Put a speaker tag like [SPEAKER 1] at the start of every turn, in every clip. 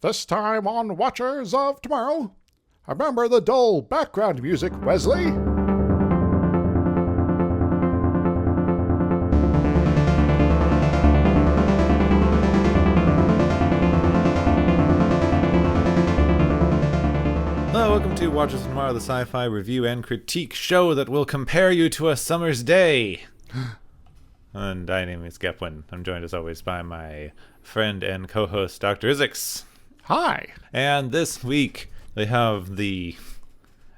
[SPEAKER 1] This time on Watchers of Tomorrow, remember the dull background music, Wesley?
[SPEAKER 2] Hello, welcome to Watchers of Tomorrow, the sci-fi review and critique show that will compare you to a summer's day. And my name is Gepwin. I'm joined as always by my friend and co-host, Dr. Isix.
[SPEAKER 1] Hi.
[SPEAKER 2] And this week, they have the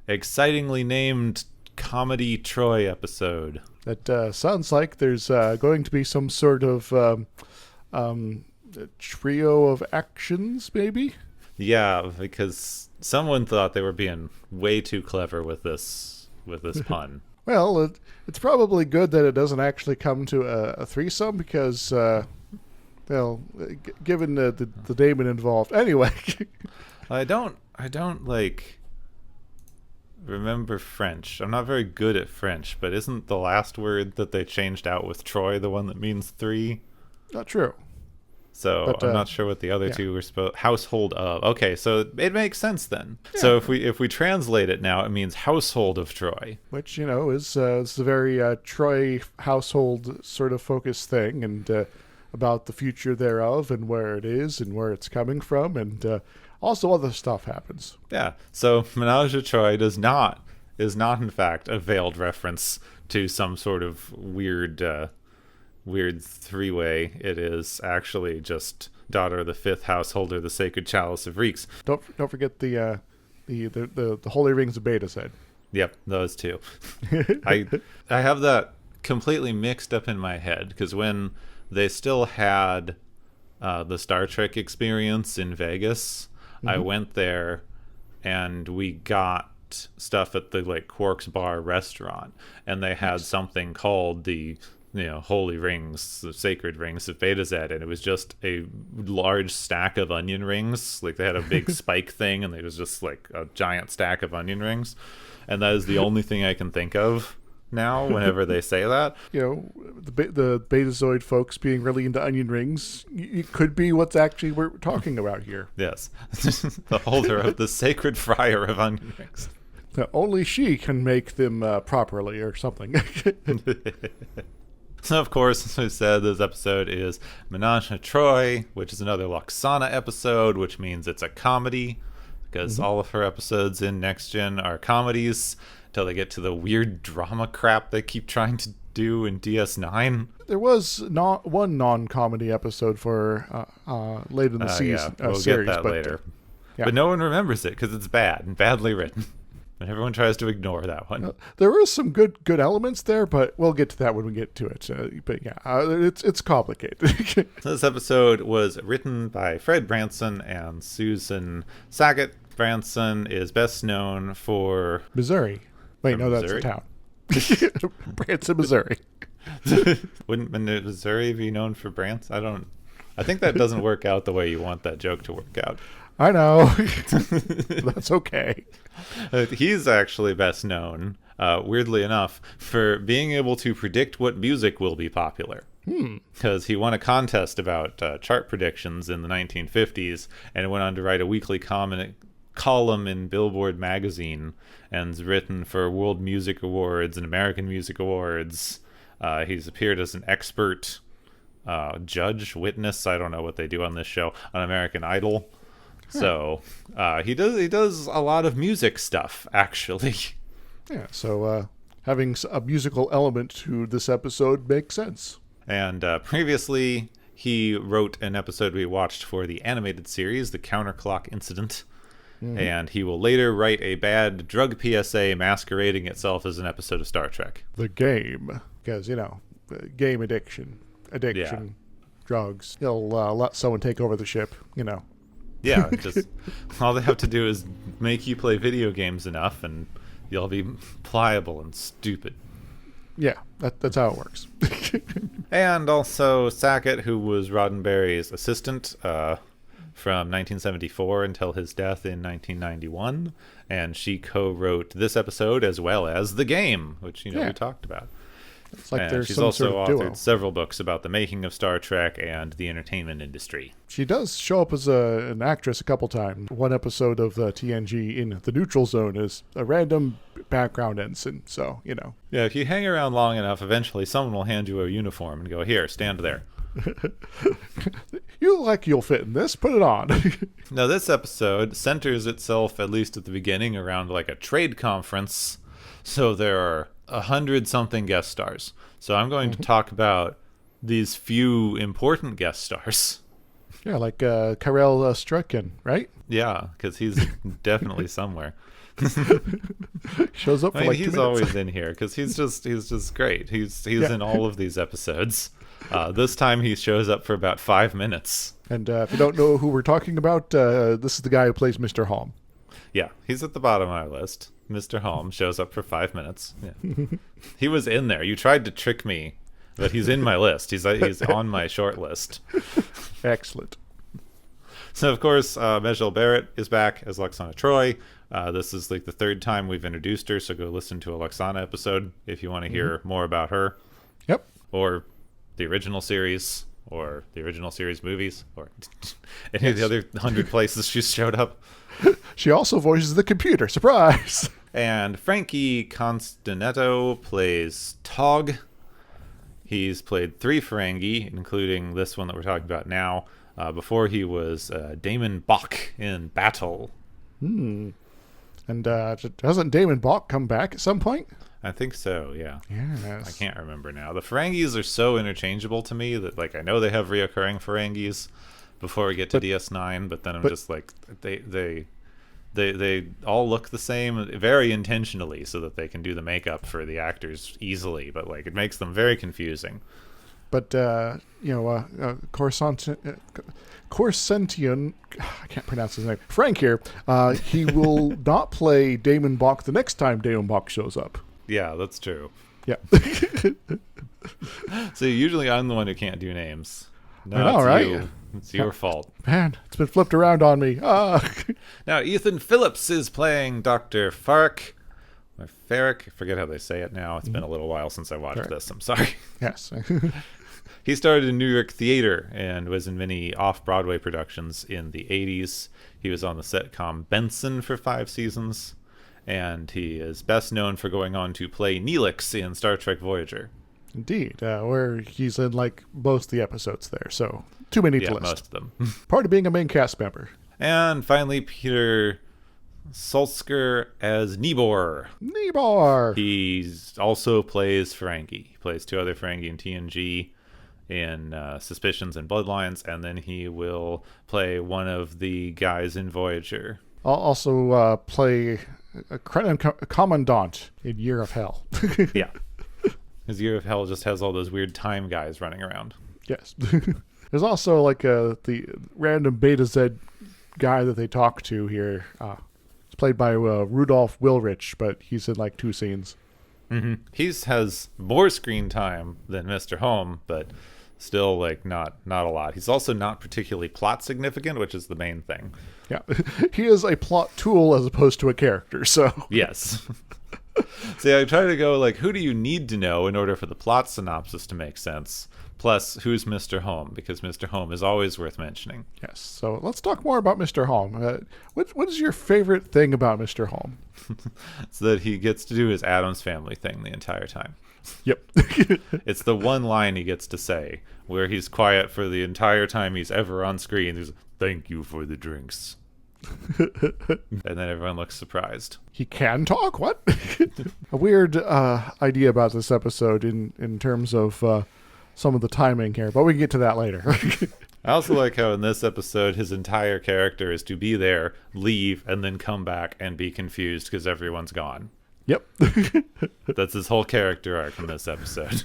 [SPEAKER 2] excitingly named Comedy Troi episode.
[SPEAKER 1] That sounds like there's going to be some sort of trio of actions, maybe?
[SPEAKER 2] Yeah, because someone thought they were being way too clever with this pun.
[SPEAKER 1] Well, it's probably good that it doesn't actually come to a threesome because, given the Damon involved. Anyway.
[SPEAKER 2] I don't remember French. I'm not very good at French, but isn't the last word that they changed out with Troi the one that means three?
[SPEAKER 1] Not true.
[SPEAKER 2] So
[SPEAKER 1] But,
[SPEAKER 2] I'm not sure what the other two were supposed. Household of. Okay, so it makes sense then. Yeah. So if we translate it now, it means household of Troi,
[SPEAKER 1] which is a very Troi household sort of focused thing, and about the future thereof, and where it is, and where it's coming from, and also other stuff happens.
[SPEAKER 2] Yeah. So Menage a Troi is not in fact a veiled reference to some sort of weird three-way. It is actually just daughter of the fifth householder, the sacred chalice of reeks.
[SPEAKER 1] Don't forget the holy rings of Beta said.
[SPEAKER 2] Yep, those two. I have that completely mixed up in my head because when they still had the Star Trek experience in Vegas, I went there and we got stuff at the Quark's Bar restaurant, and they had something called the holy rings, the sacred rings of Beta Z, and it was just a large stack of onion rings. They had a big spike thing, and it was just a giant stack of onion rings, and that is the only thing I can think of now whenever they say that.
[SPEAKER 1] The Betazoid folks being really into onion rings, it could be what's actually we're talking about here.
[SPEAKER 2] Yes. The holder of the sacred fryer of onion rings.
[SPEAKER 1] Now, only she can make them properly or something.
[SPEAKER 2] So, of course, as I said, this episode is Menage a Troi, which is another Loxana episode, which means it's a comedy, because all of her episodes in Next Gen are comedies, until they get to the weird drama crap they keep trying to do in DS9.
[SPEAKER 1] There was one non-comedy episode for late in the season.
[SPEAKER 2] We'll
[SPEAKER 1] series,
[SPEAKER 2] get that later.
[SPEAKER 1] Yeah.
[SPEAKER 2] But no one remembers it, because it's bad and badly written. And everyone tries to ignore that one.
[SPEAKER 1] There were some good elements there, but we'll get to that when we get to it. It's complicated.
[SPEAKER 2] This episode was written by Fred Branson and Susan Saget. Branson is best known for
[SPEAKER 1] Missouri. Wait, no,
[SPEAKER 2] Missouri?
[SPEAKER 1] That's a town. Branson, Missouri.
[SPEAKER 2] Wouldn't Missouri be known for Branson? I think that doesn't work out the way you want that joke to work out.
[SPEAKER 1] I know. That's okay.
[SPEAKER 2] He's actually best known, weirdly enough, for being able to predict what music will be popular. Because he won a contest about chart predictions in the 1950s, and went on to write a weekly column in Billboard magazine, and's written for World Music Awards and American Music Awards. He's appeared as an expert judge, witness, I don't know what they do on this show, on American Idol. So he does a lot of music stuff, actually.
[SPEAKER 1] Yeah, so having a musical element to this episode makes sense.
[SPEAKER 2] And previously, he wrote an episode we watched for the animated series, The Counterclock Incident. And he will later write a bad drug PSA masquerading itself as an episode of Star Trek.
[SPEAKER 1] The game. Because, game addiction, drugs. He'll let someone take over the ship,
[SPEAKER 2] Yeah, just all they have to do is make you play video games enough, and you'll be pliable and stupid.
[SPEAKER 1] Yeah, that's how it works.
[SPEAKER 2] And also Sackett, who was Roddenberry's assistant from 1974 until his death in 1991, and she co-wrote this episode as well as the game, which we talked about.
[SPEAKER 1] It's like
[SPEAKER 2] And
[SPEAKER 1] there's
[SPEAKER 2] she's
[SPEAKER 1] some
[SPEAKER 2] also
[SPEAKER 1] sort of
[SPEAKER 2] authored
[SPEAKER 1] duo.
[SPEAKER 2] several books about the making of Star Trek and the entertainment industry.
[SPEAKER 1] She does show up as an actress a couple times. One episode of the TNG in the Neutral Zone is a random background ensign, so, you know.
[SPEAKER 2] Yeah, if you hang around long enough, eventually someone will hand you a uniform and go, here, stand there.
[SPEAKER 1] You look like you'll fit in this, put it on.
[SPEAKER 2] Now, this episode centers itself, at least at the beginning, around like a trade conference. So there are 100-something guest stars. So I'm going to talk about these few important guest stars.
[SPEAKER 1] Yeah, like Karel Strucken, right?
[SPEAKER 2] Yeah, because he's definitely somewhere.
[SPEAKER 1] Shows up for
[SPEAKER 2] I mean,
[SPEAKER 1] like 2
[SPEAKER 2] he's
[SPEAKER 1] minutes.
[SPEAKER 2] always in here because he's just great. He's in all of these episodes. This time he shows up for about 5 minutes.
[SPEAKER 1] And if you don't know who we're talking about, this is the guy who plays Mr. Holm.
[SPEAKER 2] Yeah, he's at the bottom of our list. Mr. Holm shows up for 5 minutes. Yeah. He was in there. You tried to trick me, but he's in my list. He's on my short list.
[SPEAKER 1] Excellent.
[SPEAKER 2] So, of course, Majel Barrett is back as Lwaxana Troi. This is like the third time we've introduced her, so go listen to a Lwaxana episode if you want to hear more about her.
[SPEAKER 1] Yep.
[SPEAKER 2] Or the original series, or the original series movies, or any of the other 100 places she's showed up.
[SPEAKER 1] She also voices the computer. Surprise!
[SPEAKER 2] And Frankie Constanetto plays Tog. He's played 3 Ferengi, including this one that we're talking about now. Before he was Damon Bach in Battle.
[SPEAKER 1] And hasn't Damon Bach come back at some point?
[SPEAKER 2] I think so, yeah.
[SPEAKER 1] Yes.
[SPEAKER 2] I can't remember now. The Ferengis are so interchangeable to me that, like, I know they have reoccurring Ferengis before we get to DS9, but then I'm just like, they all look the same very intentionally so that they can do the makeup for the actors easily, but, like, it makes them very confusing.
[SPEAKER 1] But, Corsentian, I can't pronounce his name, Frank here, he will not play Damon Bach the next time Damon Bach shows up.
[SPEAKER 2] Yeah, that's true.
[SPEAKER 1] Yeah.
[SPEAKER 2] So usually I'm the one who can't do names. No,
[SPEAKER 1] I know,
[SPEAKER 2] it's
[SPEAKER 1] right?
[SPEAKER 2] you. It's your fault.
[SPEAKER 1] Man, it's been flipped around on me.
[SPEAKER 2] Now, Ethan Phillips is playing Dr. Fark. Or Farrick. I forget how they say it now. It's been a little while since I watched this. I'm sorry.
[SPEAKER 1] Yes.
[SPEAKER 2] He started in New York theater and was in many off-Broadway productions in the 80s. He was on the sitcom Benson for 5 seasons. And he is best known for going on to play Neelix in Star Trek Voyager.
[SPEAKER 1] Indeed, where he's in like most of the episodes there, so too many to list.
[SPEAKER 2] Most of them.
[SPEAKER 1] Part of being a main cast member.
[SPEAKER 2] And finally, Peter Solsker as Nibor.
[SPEAKER 1] Nibor!
[SPEAKER 2] He also plays Ferengi. He plays 2 other Ferengi in TNG in Suspicions and Bloodlines, and then he will play one of the guys in Voyager.
[SPEAKER 1] I'll also play a Commandant in Year of Hell.
[SPEAKER 2] Yeah. His Year of Hell just has all those weird time guys running around.
[SPEAKER 1] Yes. There's also like the random Beta Z guy that they talk to here. It's played by Rudolph Willrich, but he's in like 2 scenes.
[SPEAKER 2] Mm-hmm. He has more screen time than Mr. Holm, but still like not a lot. He's also not particularly plot significant, which is the main thing.
[SPEAKER 1] Yeah. He is a plot tool as opposed to a character, so.
[SPEAKER 2] Yes. See, I try to go like, who do you need to know in order for the plot synopsis to make sense? Plus, who's Mr. Holm? Because Mr. Holm is always worth mentioning.
[SPEAKER 1] Yes. So let's talk more about Mr. Holm. What is your favorite thing about Mr. Holm?
[SPEAKER 2] It's that he gets to do his Addams Family thing the entire time.
[SPEAKER 1] Yep.
[SPEAKER 2] It's the one line he gets to say, where he's quiet for the entire time he's ever on screen. He's, thank you for the drinks. And then everyone looks surprised.
[SPEAKER 1] He can talk? What? A weird idea about this episode in terms of some of the timing here, but we can get to that later.
[SPEAKER 2] I also like how in this episode his entire character is to be there, leave, and then come back and be confused because everyone's gone.
[SPEAKER 1] Yep.
[SPEAKER 2] That's his whole character arc in this episode.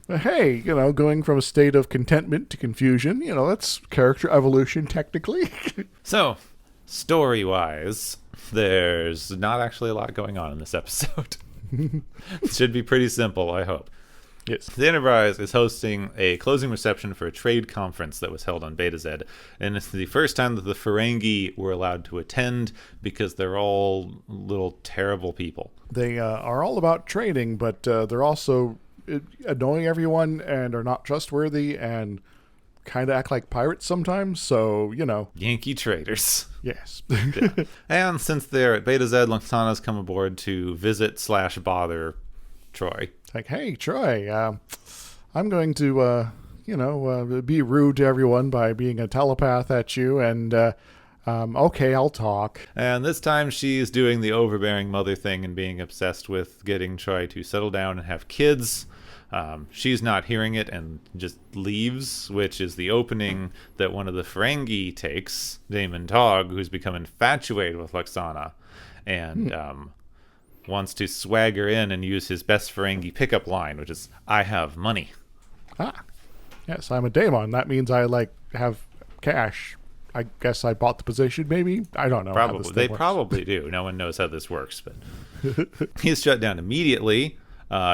[SPEAKER 1] Hey, going from a state of contentment to confusion, that's character evolution technically.
[SPEAKER 2] So, story-wise, there's not actually a lot going on in this episode. It should be pretty simple, I hope.
[SPEAKER 1] Yes.
[SPEAKER 2] The Enterprise is hosting a closing reception for a trade conference that was held on Beta Z, and it's the first time that the Ferengi were allowed to attend because they're all little terrible people.
[SPEAKER 1] They are all about trading, but they're also annoying everyone and are not trustworthy and kind of act like pirates sometimes. So,
[SPEAKER 2] Yankee traders.
[SPEAKER 1] Yes.
[SPEAKER 2] Yeah. And since they're at Beta Z, Luxana's come aboard to visit/bother Troi.
[SPEAKER 1] Like, hey, Troi, I'm going to, be rude to everyone by being a telepath at you, and okay, I'll talk.
[SPEAKER 2] And this time she's doing the overbearing mother thing and being obsessed with getting Troi to settle down and have kids. She's not hearing it and just leaves, which is the opening that one of the Ferengi takes, Damon Togg, who's become infatuated with Luxana, and wants to swagger in and use his best Ferengi pickup line, which is, I have money.
[SPEAKER 1] Ah, yes, I'm a daemon. That means I, have cash. I guess I bought the position, maybe? I don't know.
[SPEAKER 2] Probably. They probably do. No one knows how this works, but he's shut down immediately.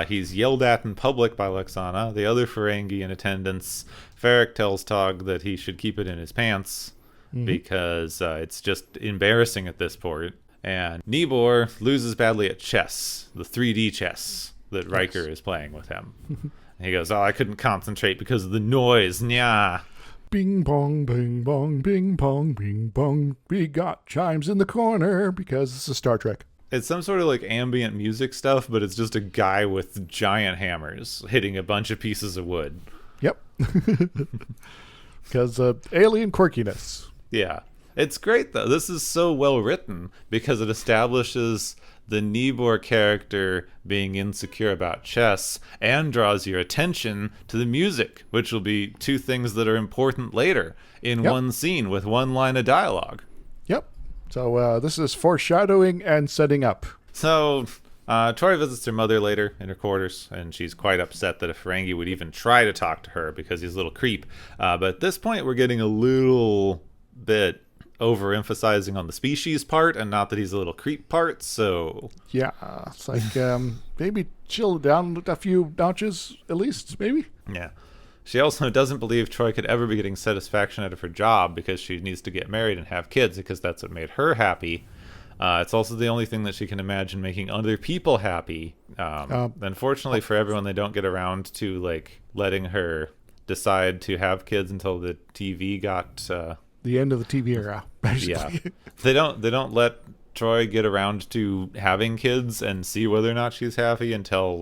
[SPEAKER 2] He's yelled at in public by Luxana. The other Ferengi in attendance, Ferric tells Togg that he should keep it in his pants because it's just embarrassing at this point. And Nibor loses badly at chess, the 3D chess that Riker is playing with him. He goes, I couldn't concentrate because of the noise. Nya.
[SPEAKER 1] Bing bong, bing bong, bing bong, bing bong. We got chimes in the corner because this is Star Trek.
[SPEAKER 2] It's some sort of ambient music stuff, but it's just a guy with giant hammers hitting a bunch of pieces of wood.
[SPEAKER 1] Yep. Because alien quirkiness.
[SPEAKER 2] Yeah. It's great, though. This is so well written because it establishes the Nibor character being insecure about chess and draws your attention to the music, which will be two things that are important later in one scene with one line of dialogue.
[SPEAKER 1] Yep. So this is foreshadowing and setting up.
[SPEAKER 2] So Troi visits her mother later in her quarters, and she's quite upset that a Ferengi would even try to talk to her because he's a little creep. But at this point, we're getting a little bit overemphasizing on the species part and not that he's a little creep part, so... Yeah,
[SPEAKER 1] it's like maybe chill down a few notches at least, maybe?
[SPEAKER 2] Yeah. She also doesn't believe Troi could ever be getting satisfaction out of her job because she needs to get married and have kids because that's what made her happy. It's also the only thing that she can imagine making other people happy. Unfortunately for everyone, they don't get around to letting her decide to have kids until the TV got...
[SPEAKER 1] the end of the TV era, basically.
[SPEAKER 2] Yeah. They don't let Troi get around to having kids and see whether or not she's happy until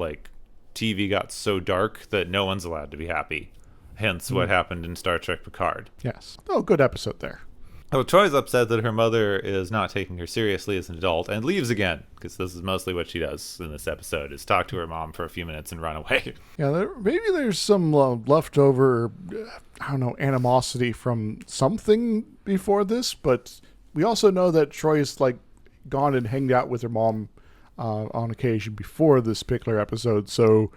[SPEAKER 2] TV got so dark that no one's allowed to be happy. Hence what happened in Star Trek Picard.
[SPEAKER 1] Yes. Oh, good episode there.
[SPEAKER 2] Oh, Troy's upset that her mother is not taking her seriously as an adult and leaves again, because this is mostly what she does in this episode, is talk to her mom for a few minutes and run away.
[SPEAKER 1] Yeah, maybe there's some leftover, animosity from something before this, but we also know that Troy's gone and hanged out with her mom on occasion before this particular episode, so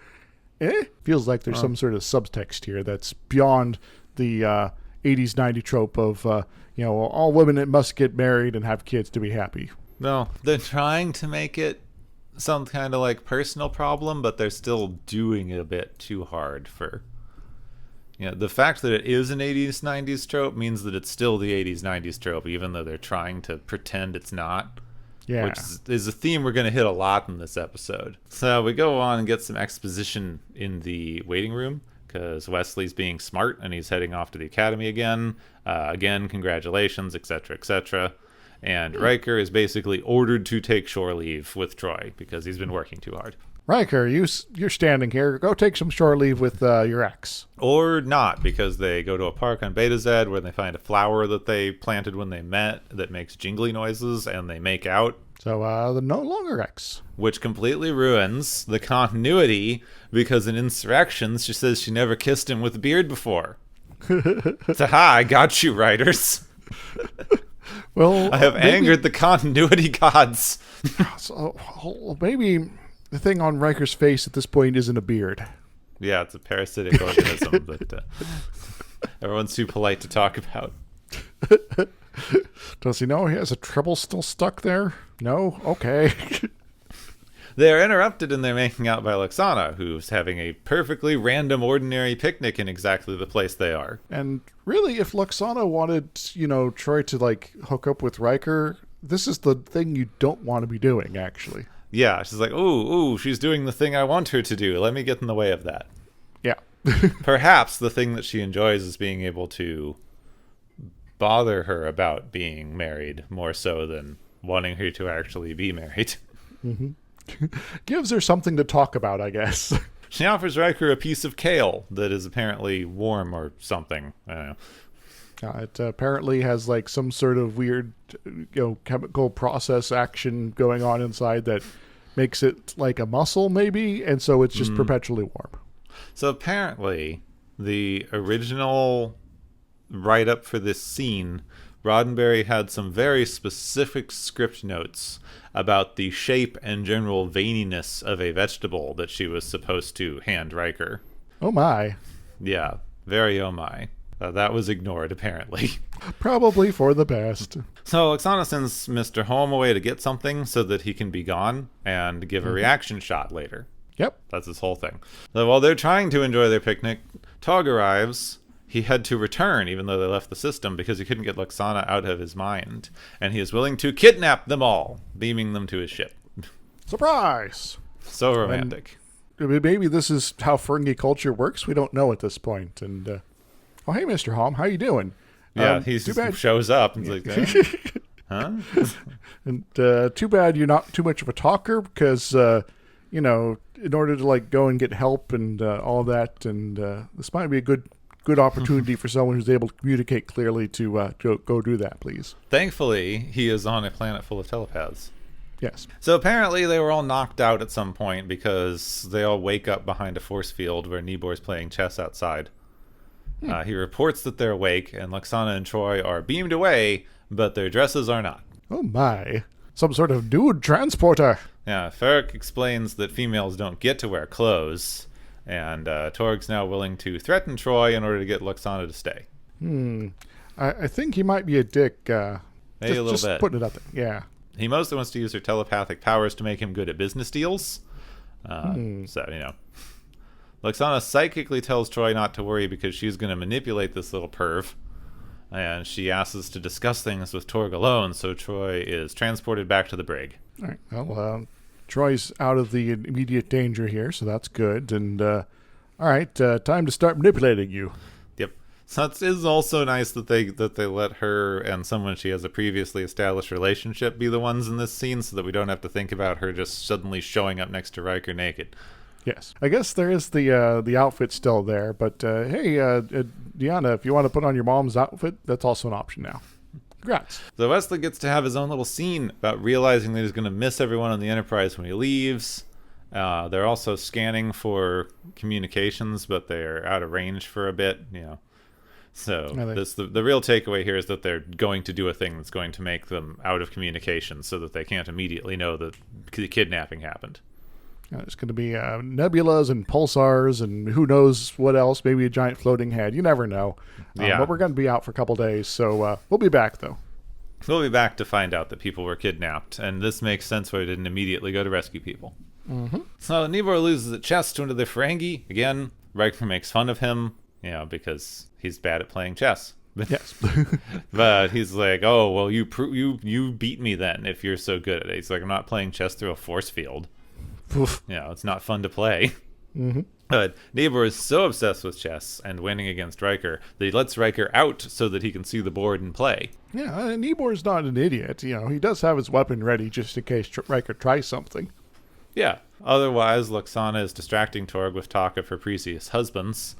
[SPEAKER 1] feels like there's some sort of subtext here that's beyond the 80s 90 trope of all women must get married and have kids to be happy.
[SPEAKER 2] No, they're trying to make it some kind of personal problem, but they're still doing it a bit too hard for the fact that it is an 80s 90s trope means that it's still the 80s 90s trope, even though they're trying to pretend it's not.
[SPEAKER 1] Yeah.
[SPEAKER 2] Which is a theme we're going to hit a lot in this episode. So we go on and get some exposition in the waiting room because Wesley's being smart and he's heading off to the academy again. Again, congratulations, etc., etc. And Riker is basically ordered to take shore leave with Troi because he's been working too hard.
[SPEAKER 1] Riker, you're standing here. Go take some shore leave with your ex.
[SPEAKER 2] Or not, because they go to a park on Beta Z where they find a flower that they planted when they met that makes jingly noises, and they make out.
[SPEAKER 1] So they're no longer ex.
[SPEAKER 2] Which completely ruins the continuity, because in Insurrections, she says she never kissed him with a beard before. Ta-ha, I got you, writers.
[SPEAKER 1] Well,
[SPEAKER 2] I have angered the continuity gods.
[SPEAKER 1] So maybe the thing on Riker's face at this point isn't a beard.
[SPEAKER 2] Yeah, it's a parasitic organism that everyone's too polite to talk about.
[SPEAKER 1] Does he know he has a treble still stuck there? No? Okay.
[SPEAKER 2] They're interrupted in their making out by Luxana, who's having a perfectly random, ordinary picnic in exactly the place they are.
[SPEAKER 1] And really, if Luxana wanted, Troi to, hook up with Riker, this is the thing you don't want to be doing, actually.
[SPEAKER 2] Yeah, she's like, ooh, she's doing the thing I want her to do. Let me get in the way of that.
[SPEAKER 1] Yeah.
[SPEAKER 2] Perhaps the thing that she enjoys is being able to bother her about being married more so than wanting her to actually be married.
[SPEAKER 1] Gives her something to talk about, I guess.
[SPEAKER 2] She offers Riker a piece of kale that is apparently warm or something. I don't know.
[SPEAKER 1] It apparently has like some sort of weird, chemical process action going on inside that makes it like a muscle, maybe, and so it's just perpetually warm.
[SPEAKER 2] So apparently, the original write-up for this scene, Roddenberry had some very specific script notes about the shape and general veininess of a vegetable that she was supposed to hand Riker.
[SPEAKER 1] Oh my.
[SPEAKER 2] Yeah, very oh my. That was ignored, apparently.
[SPEAKER 1] Probably for the best.
[SPEAKER 2] So Lwaxana sends Mr. Holm away to get something so that he can be gone and give a reaction shot later.
[SPEAKER 1] Yep.
[SPEAKER 2] That's his whole thing. So while they're trying to enjoy their picnic, Tog arrives. He had to return, even though they left the system, because he couldn't get Lwaxana out of his mind. And he is willing to kidnap them all, beaming them to his ship.
[SPEAKER 1] Surprise!
[SPEAKER 2] So romantic.
[SPEAKER 1] And maybe this is how Ferengi culture works. We don't know at this point. And, oh, hey, Mr. Holm, how you doing?
[SPEAKER 2] Yeah, he just shows up and is like, huh?
[SPEAKER 1] And too bad you're not too much of a talker because, in order to, like, go and get help and all that, and this might be a good opportunity for someone who's able to communicate clearly to go do that, please.
[SPEAKER 2] Thankfully, he is on a planet full of telepaths.
[SPEAKER 1] Yes.
[SPEAKER 2] So apparently they were all knocked out at some point because they all wake up behind a force field where Nibor's playing chess outside. He reports that they're awake, and Lwaxana and Troi are beamed away, but their dresses are not.
[SPEAKER 1] Oh my. Some sort of dude transporter.
[SPEAKER 2] Yeah, Ferric explains that females don't get to wear clothes, and Torg's now willing to threaten Troi in order to get Lwaxana to stay.
[SPEAKER 1] I think he might be a dick.
[SPEAKER 2] Maybe a little
[SPEAKER 1] just
[SPEAKER 2] bit.
[SPEAKER 1] Putting it out there. Yeah.
[SPEAKER 2] He mostly wants to use her telepathic powers to make him good at business deals. So, Lwaxana psychically tells Troi not to worry because she's going to manipulate this little perv. And she asks us to discuss things with Torg alone, so Troi is transported back to the brig.
[SPEAKER 1] All right. Well, Troy's out of the immediate danger here, so that's good. And, all right, time to start manipulating you.
[SPEAKER 2] Yep. So it is also nice that they let her and someone she has a previously established relationship be the ones in this scene so that we don't have to think about her just suddenly showing up next to Riker naked.
[SPEAKER 1] Yes. I guess there is the outfit still there, but hey, Deanna, if you want to put on your mom's outfit, that's also an option now. Congrats.
[SPEAKER 2] So Wesley gets to have his own little scene about realizing that he's going to miss everyone on the Enterprise when he leaves. They're also scanning for communications, but they're out of range for a bit, So the real takeaway here is that they're going to do a thing that's going to make them out of communication so that they can't immediately know that the kidnapping happened.
[SPEAKER 1] There's going to be nebulas and pulsars and who knows what else, maybe a giant floating head. You never know. But we're going to be out for a couple days, so we'll be back, though.
[SPEAKER 2] We'll be back to find out that people were kidnapped, and this makes sense why they didn't immediately go to rescue people.
[SPEAKER 1] Mm-hmm.
[SPEAKER 2] So Nibor loses at chess to one of the Ferengi. Again, Riker makes fun of him, because he's bad at playing chess.
[SPEAKER 1] Yes.
[SPEAKER 2] But he's like, oh, well, you beat me then if you're so good at it. He's like, I'm not playing chess through a force field.
[SPEAKER 1] Oof.
[SPEAKER 2] It's not fun to play.
[SPEAKER 1] Mm-hmm.
[SPEAKER 2] But Nibor is so obsessed with chess and winning against Riker that he lets Riker out so that he can see the board and play.
[SPEAKER 1] Yeah, Nibor's not an idiot. He does have his weapon ready just in case Riker tries something.
[SPEAKER 2] Yeah. Otherwise, Lwaxana is distracting Torg with talk of her previous husbands.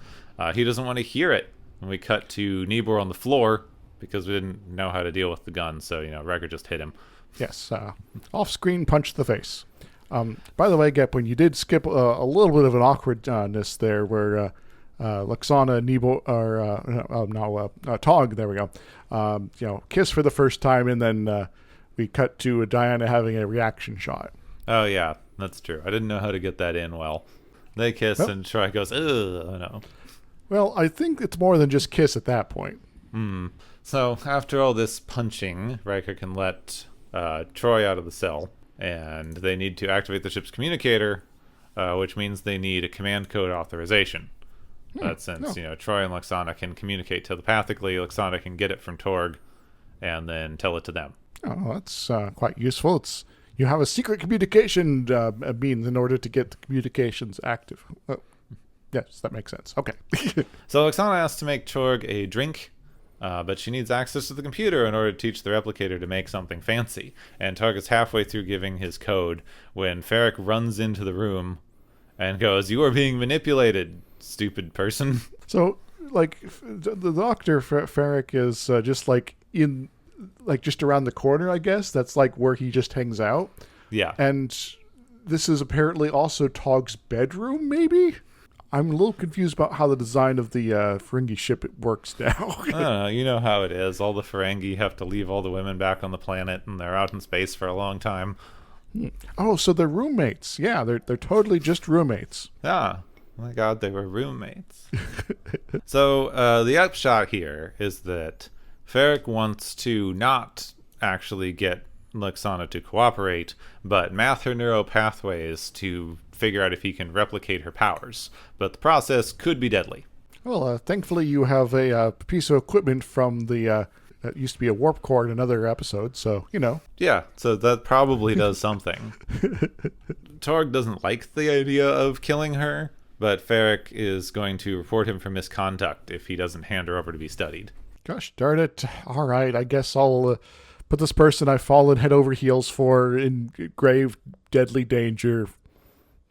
[SPEAKER 2] He doesn't want to hear it. And we cut to Nibor on the floor because we didn't know how to deal with the gun. So, Riker just hit him.
[SPEAKER 1] Yes. Off-screen punch to the face. By the way, Gep, when you did skip a little bit of an awkwardness there where Lwaxana, Nibor, or Tog, there we go, kiss for the first time, and then we cut to Diana having a reaction shot.
[SPEAKER 2] Oh, yeah, that's true. I didn't know how to get that in well. They kiss, and Troi goes, ugh, oh no.
[SPEAKER 1] Well, I think it's more than just kiss at that point.
[SPEAKER 2] So, after all this punching, Riker can let Troi out of the cell. And they need to activate the ship's communicator, which means they need a command code authorization. Since, Troi and Lwaxana can communicate telepathically, Lwaxana can get it from Torg and then tell it to them.
[SPEAKER 1] Oh, that's quite useful. It's, You have a secret communication means in order to get the communications active. Oh, yes, that makes sense. Okay.
[SPEAKER 2] So Oksana asks to make Chorg a drink, but she needs access to the computer in order to teach the replicator to make something fancy. And Chorg is halfway through giving his code when Ferric runs into the room and goes, "You are being manipulated, stupid person."
[SPEAKER 1] So, like, the doctor, Ferric, is just, like, in... like just around the corner, I guess. That's like where he just hangs out.
[SPEAKER 2] Yeah.
[SPEAKER 1] And this is apparently also Togg's bedroom, maybe? I'm a little confused about how the design of the Ferengi ship works now.
[SPEAKER 2] I don't know. You know how it is. All the Ferengi have to leave all the women back on the planet, and they're out in space for a long time.
[SPEAKER 1] Oh, so they're roommates. Yeah, they're totally just roommates.
[SPEAKER 2] Ah, oh my God, they were roommates. So the upshot here is that Ferric wants to not actually get Lexana to cooperate, but math her neural pathways to figure out if he can replicate her powers. But the process could be deadly.
[SPEAKER 1] Well, thankfully you have a piece of equipment from the that used to be a warp core in another episode, so, you know.
[SPEAKER 2] Yeah, so that probably does something. Torg doesn't like the idea of killing her, but Ferric is going to report him for misconduct if he doesn't hand her over to be studied.
[SPEAKER 1] Gosh darn it. All right, I guess I'll put this person I've fallen head over heels for in grave, deadly danger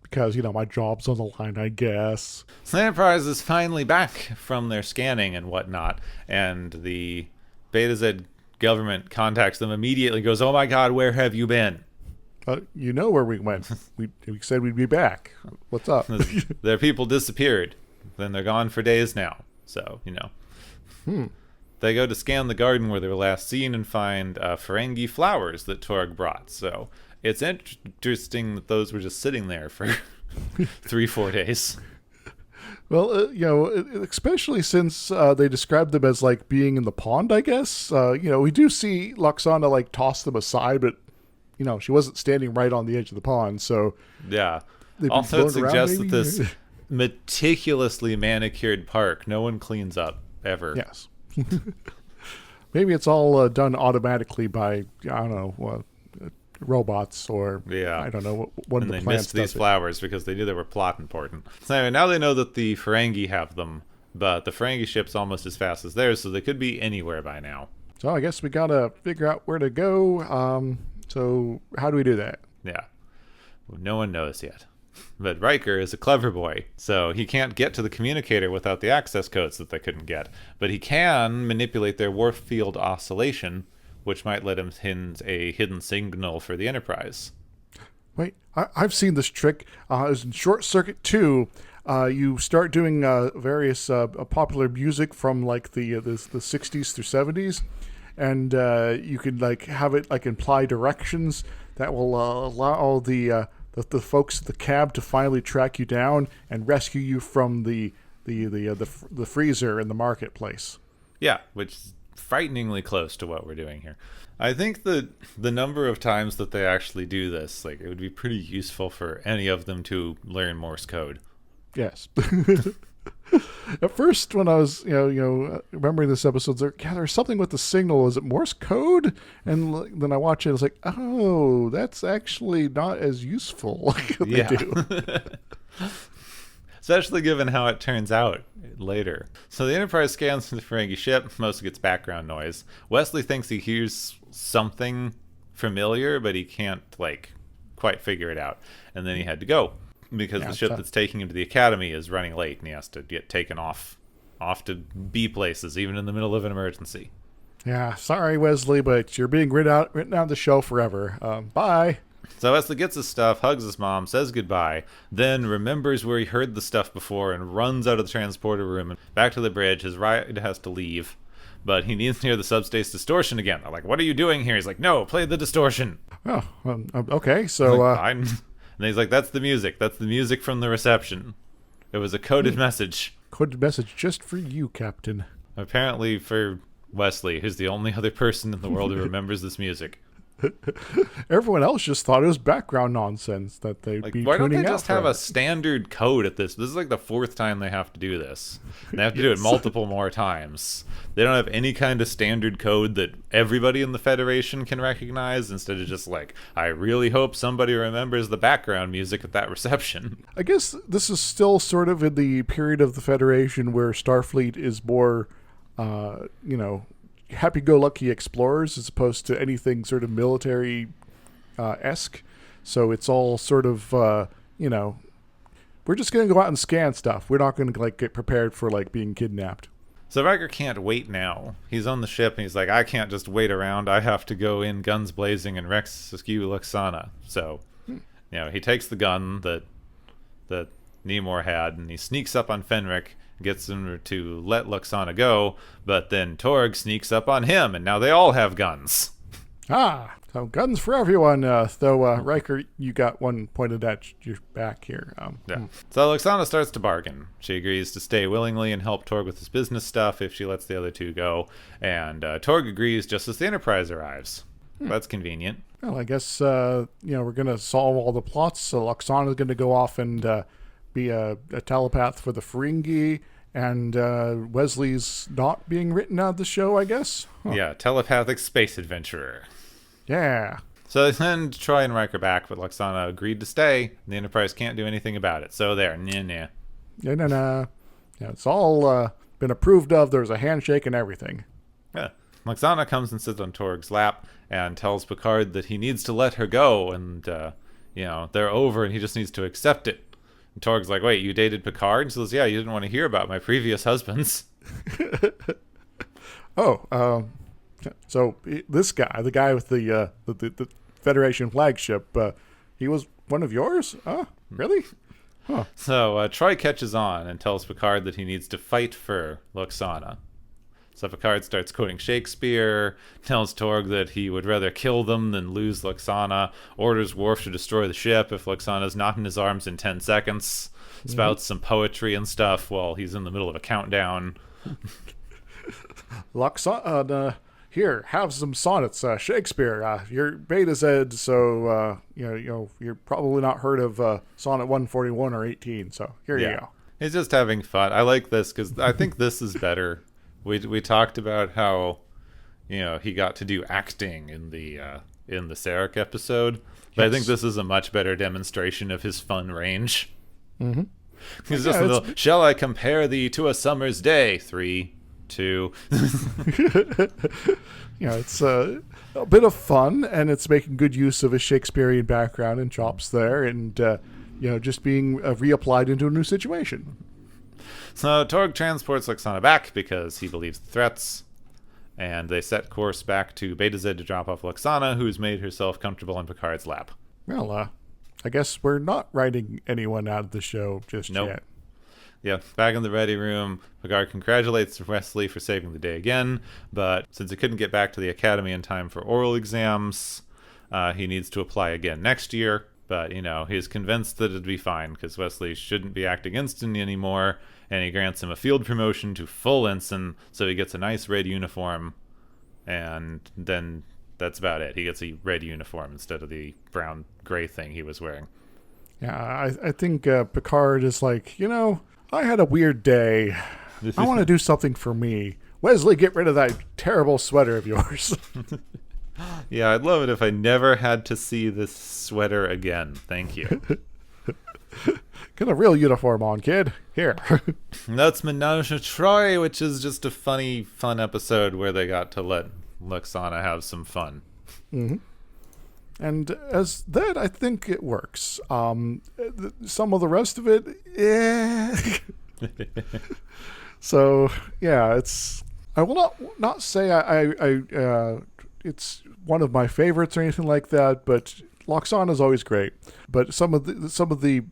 [SPEAKER 1] because, you know, my job's on the line, I guess.
[SPEAKER 2] So the Enterprise is finally back from their scanning and whatnot, and the Beta Z government contacts them immediately, goes, "Oh my God, where have you been?"
[SPEAKER 1] You know where we went. We said we'd be back. What's up?
[SPEAKER 2] Their people disappeared. Then they're gone for days now. So, you know. They go to scan the garden where they were last seen and find Ferengi flowers that Torg brought. So it's interesting that those were just sitting there for 3-4 days.
[SPEAKER 1] Well, you know, especially since they described them as, like, being in the pond, I guess. You know, we do see Lwaxana, like, toss them aside, but, you know, she wasn't standing right on the edge of the pond, so...
[SPEAKER 2] Yeah. Also, it suggests that this meticulously manicured park, no one cleans up, ever.
[SPEAKER 1] Yes. Maybe it's all done automatically by, I don't know, robots or,
[SPEAKER 2] yeah.
[SPEAKER 1] I don't know, one of the
[SPEAKER 2] plants. And
[SPEAKER 1] they
[SPEAKER 2] missed these flowers because they knew they were plot important. So anyway, now they know that the Ferengi have them, but the Ferengi ship's almost as fast as theirs, so they could be anywhere by now.
[SPEAKER 1] So I guess we gotta figure out where to go. So how do we do that?
[SPEAKER 2] Yeah. Well, no one knows yet. But Riker is a clever boy, so he can't get to the communicator without the access codes that they couldn't get. But he can manipulate their warp field oscillation, which might let him hint a hidden signal for the Enterprise.
[SPEAKER 1] Wait, I've seen this trick. It was in Short Circuit 2. You start doing various popular music from like the 60s through 70s, and you can like have it like imply directions that will allow the folks at the cab to finally track you down and rescue you from the freezer in the marketplace.
[SPEAKER 2] Yeah, which is frighteningly close to what we're doing here. I think the number of times that they actually do this, like, it would be pretty useful for any of them to learn Morse code.
[SPEAKER 1] Yes. At first, when I was, remembering this episode, there's something with the signal. Is it Morse code? And then I watch it. I was like, oh, that's actually not as useful like they do.
[SPEAKER 2] Especially given how it turns out later. So the Enterprise scans the Ferengi ship. Mostly gets background noise. Wesley thinks he hears something familiar, but he can't quite figure it out. And then he had to go, because the ship that's taking him to the academy is running late, and he has to get taken off to B places, even in the middle of an emergency.
[SPEAKER 1] Yeah, sorry, Wesley, but you're being written out of the show forever. Bye.
[SPEAKER 2] So Wesley gets his stuff, hugs his mom, says goodbye, then remembers where he heard the stuff before and runs out of the transporter room and back to the bridge. His ride has to leave, but he needs to hear the subspace distortion again. They're like, "What are you doing here?" He's like, "No, play the distortion."
[SPEAKER 1] Oh, okay, so...
[SPEAKER 2] Fine. And he's like, "That's the music. That's the music from the reception. It was a coded message."
[SPEAKER 1] Coded message just for you, Captain.
[SPEAKER 2] Apparently for Wesley, who's the only other person in the world who remembers this music.
[SPEAKER 1] Everyone else just thought it was background nonsense that they'd
[SPEAKER 2] Like,
[SPEAKER 1] be
[SPEAKER 2] why don't
[SPEAKER 1] tuning
[SPEAKER 2] they
[SPEAKER 1] out
[SPEAKER 2] just
[SPEAKER 1] for
[SPEAKER 2] have
[SPEAKER 1] it.
[SPEAKER 2] a standard code at this? This is like the fourth time they have to do this. They have to do it
[SPEAKER 1] Yes.
[SPEAKER 2] multiple more times. They don't have any kind of standard code that everybody in the Federation can recognize, instead of just like, I really hope somebody remembers the background music at that reception.
[SPEAKER 1] I guess this is still sort of in the period of the Federation where Starfleet is more, happy-go-lucky explorers as opposed to anything sort of military-esque. So it's all sort of, we're just going to go out and scan stuff. We're not going to, get prepared for, being kidnapped.
[SPEAKER 2] So Riker can't wait now. He's on the ship and he's like, I can't just wait around. I have to go in guns blazing and rescue Luxana. So, he takes the gun that Nemor had and he sneaks up on Fenric, gets him to let Luxana go, but then Torg sneaks up on him and now they all have guns.
[SPEAKER 1] So guns for everyone, though, Riker, you got one pointed at your back here.
[SPEAKER 2] So Luxana starts to bargain. She agrees to stay willingly and help Torg with his business stuff if she lets the other two go, and Torg agrees just as the Enterprise arrives. That's convenient.
[SPEAKER 1] Well, I guess, we're going to solve all the plots, so Luxana's going to go off and be a telepath for the Ferengi, and Wesley's not being written out of the show, I guess?
[SPEAKER 2] Yeah, telepathic space adventurer.
[SPEAKER 1] Yeah.
[SPEAKER 2] So they send Troi and Riker back, but Luxana agreed to stay, and the Enterprise can't do anything about it. So there, nah.
[SPEAKER 1] Yeah, it's all been approved of. There's a handshake and everything.
[SPEAKER 2] Yeah. Luxana comes and sits on Torg's lap and tells Picard that he needs to let her go, and, they're over and he just needs to accept it. And Torg's like, wait, you dated Picard? And she says, yeah, you didn't want to hear about my previous husbands.
[SPEAKER 1] So this guy, the guy with the Federation flagship, he was one of yours? Really? Huh.
[SPEAKER 2] So Troi catches on and tells Picard that he needs to fight for Luxana. So Picard starts quoting Shakespeare, tells Torg that he would rather kill them than lose Luxana, orders Worf to destroy the ship if Luxana's not in his arms in 10 seconds, spouts some poetry and stuff while he's in the middle of a countdown.
[SPEAKER 1] Luxana, here, have some sonnets. Shakespeare, you're Beta Z, so you're probably not heard of Sonnet 141 or 18. So here you go.
[SPEAKER 2] He's just having fun. I like this because I think this is better. We talked about how he got to do acting in the Sarek episode, but I think this is a much better demonstration of his fun range. Mm-hmm. He's just a little, shall I compare thee to a summer's day? 3, 2.
[SPEAKER 1] It's a bit of fun, and it's making good use of a Shakespearean background and chops there, and just being reapplied into a new situation.
[SPEAKER 2] So Torg transports Luxana back because he believes the threats, and they set course back to Beta Z to drop off Luxana, who's made herself comfortable in Picard's lap.
[SPEAKER 1] Well, I guess we're not writing anyone out of the show just yet.
[SPEAKER 2] Yeah, back in the ready room, Picard congratulates Wesley for saving the day again, but since he couldn't get back to the Academy in time for oral exams, he needs to apply again next year. But, he's convinced that it'd be fine because Wesley shouldn't be acting ensign anymore, and he grants him a field promotion to full ensign, so he gets a nice red uniform, and then that's about it. He gets a red uniform instead of the brown-gray thing he was wearing.
[SPEAKER 1] Yeah, I think Picard is like, I had a weird day. I want to do something for me. Wesley, get rid of that terrible sweater of yours.
[SPEAKER 2] Yeah, I'd love it if I never had to see this sweater again. Thank you.
[SPEAKER 1] Get a real uniform on, kid. Here.
[SPEAKER 2] That's Menage a Troi, which is just a fun episode where they got to let Luxana have some fun.
[SPEAKER 1] Mm-hmm. And as that, I think it works. Some of the rest of it, yeah. So, yeah, it's... I will not say I it's one of my favorites or anything like that, but Luxana is always great. But some of the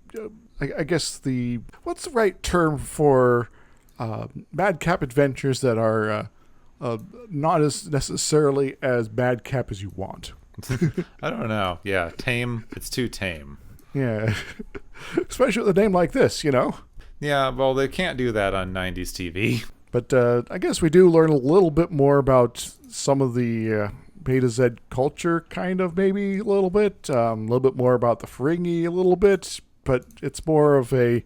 [SPEAKER 1] I guess the what's the right term for madcap adventures that are not as necessarily as madcap as you want.
[SPEAKER 2] I don't know. Yeah, tame. It's too tame.
[SPEAKER 1] Yeah, especially with a name like this,
[SPEAKER 2] Yeah, well, they can't do that on 90s TV.
[SPEAKER 1] But I guess we do learn a little bit more about some of the Beta Z culture, kind of, maybe a little bit more about the Ferengi a little bit, but it's more of we're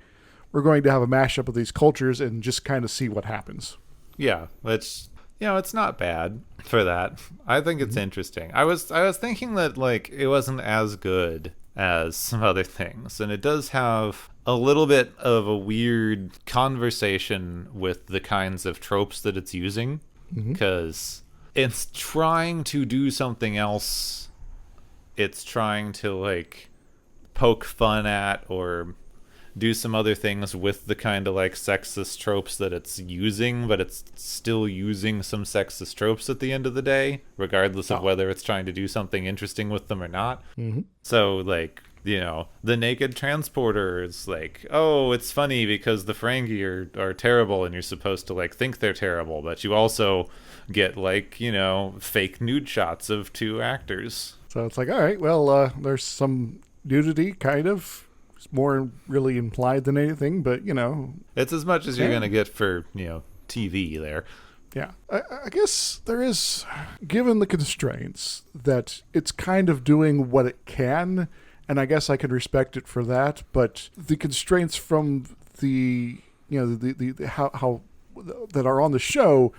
[SPEAKER 1] going to have a mashup of these cultures and just kind of see what happens.
[SPEAKER 2] Yeah, which, it's not bad for that. I think it's interesting. I was thinking that, like, it wasn't as good as some other things, and it does have a little bit of a weird conversation with the kinds of tropes that it's using, because it's trying to do something else. It's trying to, like, poke fun at or do some other things with the kind of, like, sexist tropes that it's using, but it's still using some sexist tropes at the end of the day, regardless of whether it's trying to do something interesting with them or not. So, like, the naked transporter is like, oh, it's funny because the Ferengi are terrible and you're supposed to, like, think they're terrible, but you also get, like, fake nude shots of two actors.
[SPEAKER 1] So it's like, all right, well, there's some nudity, kind of. It's more really implied than anything, but,
[SPEAKER 2] It's as much as you're going to get for, TV there.
[SPEAKER 1] Yeah. I guess there is, given the constraints, that it's kind of doing what it can, and I guess I can respect it for that, but the constraints from the how that are on the show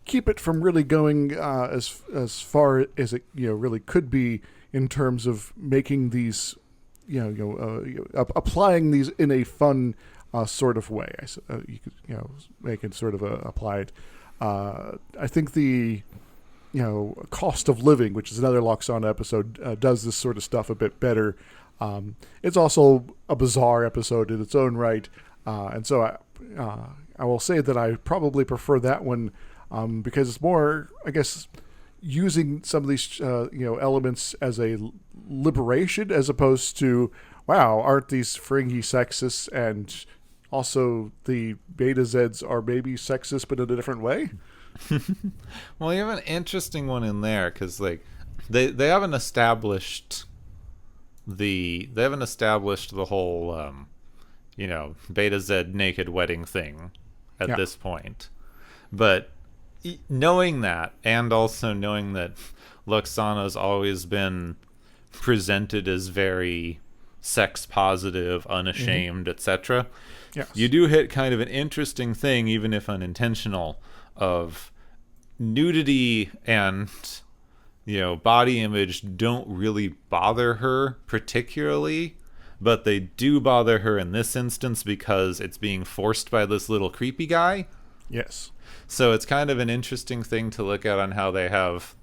[SPEAKER 1] keep it from really going as far as it really could be in terms of making these applying these in a fun sort of way. You could make it sort of applied. I think the cost of living, which is another Loxana episode, does this sort of stuff a bit better. It's also a bizarre episode in its own right, and so I will say that I probably prefer that one because it's more, I guess, using some of these elements as a liberation, as opposed to, wow, aren't these Ferengi sexist, and also the Beta Zeds are maybe sexist but in a different way.
[SPEAKER 2] Well, you have an interesting one in there because, like, they haven't established the whole Beta Z naked wedding thing at this point, but knowing that, and also knowing that Loxana's always been presented as very sex positive, unashamed, etc.
[SPEAKER 1] Yes.
[SPEAKER 2] You do hit kind of an interesting thing, even if unintentional, of nudity and body image don't really bother her particularly, but they do bother her in this instance because it's being forced by this little creepy guy.
[SPEAKER 1] Yes.
[SPEAKER 2] So it's kind of an interesting thing to look at on how they have,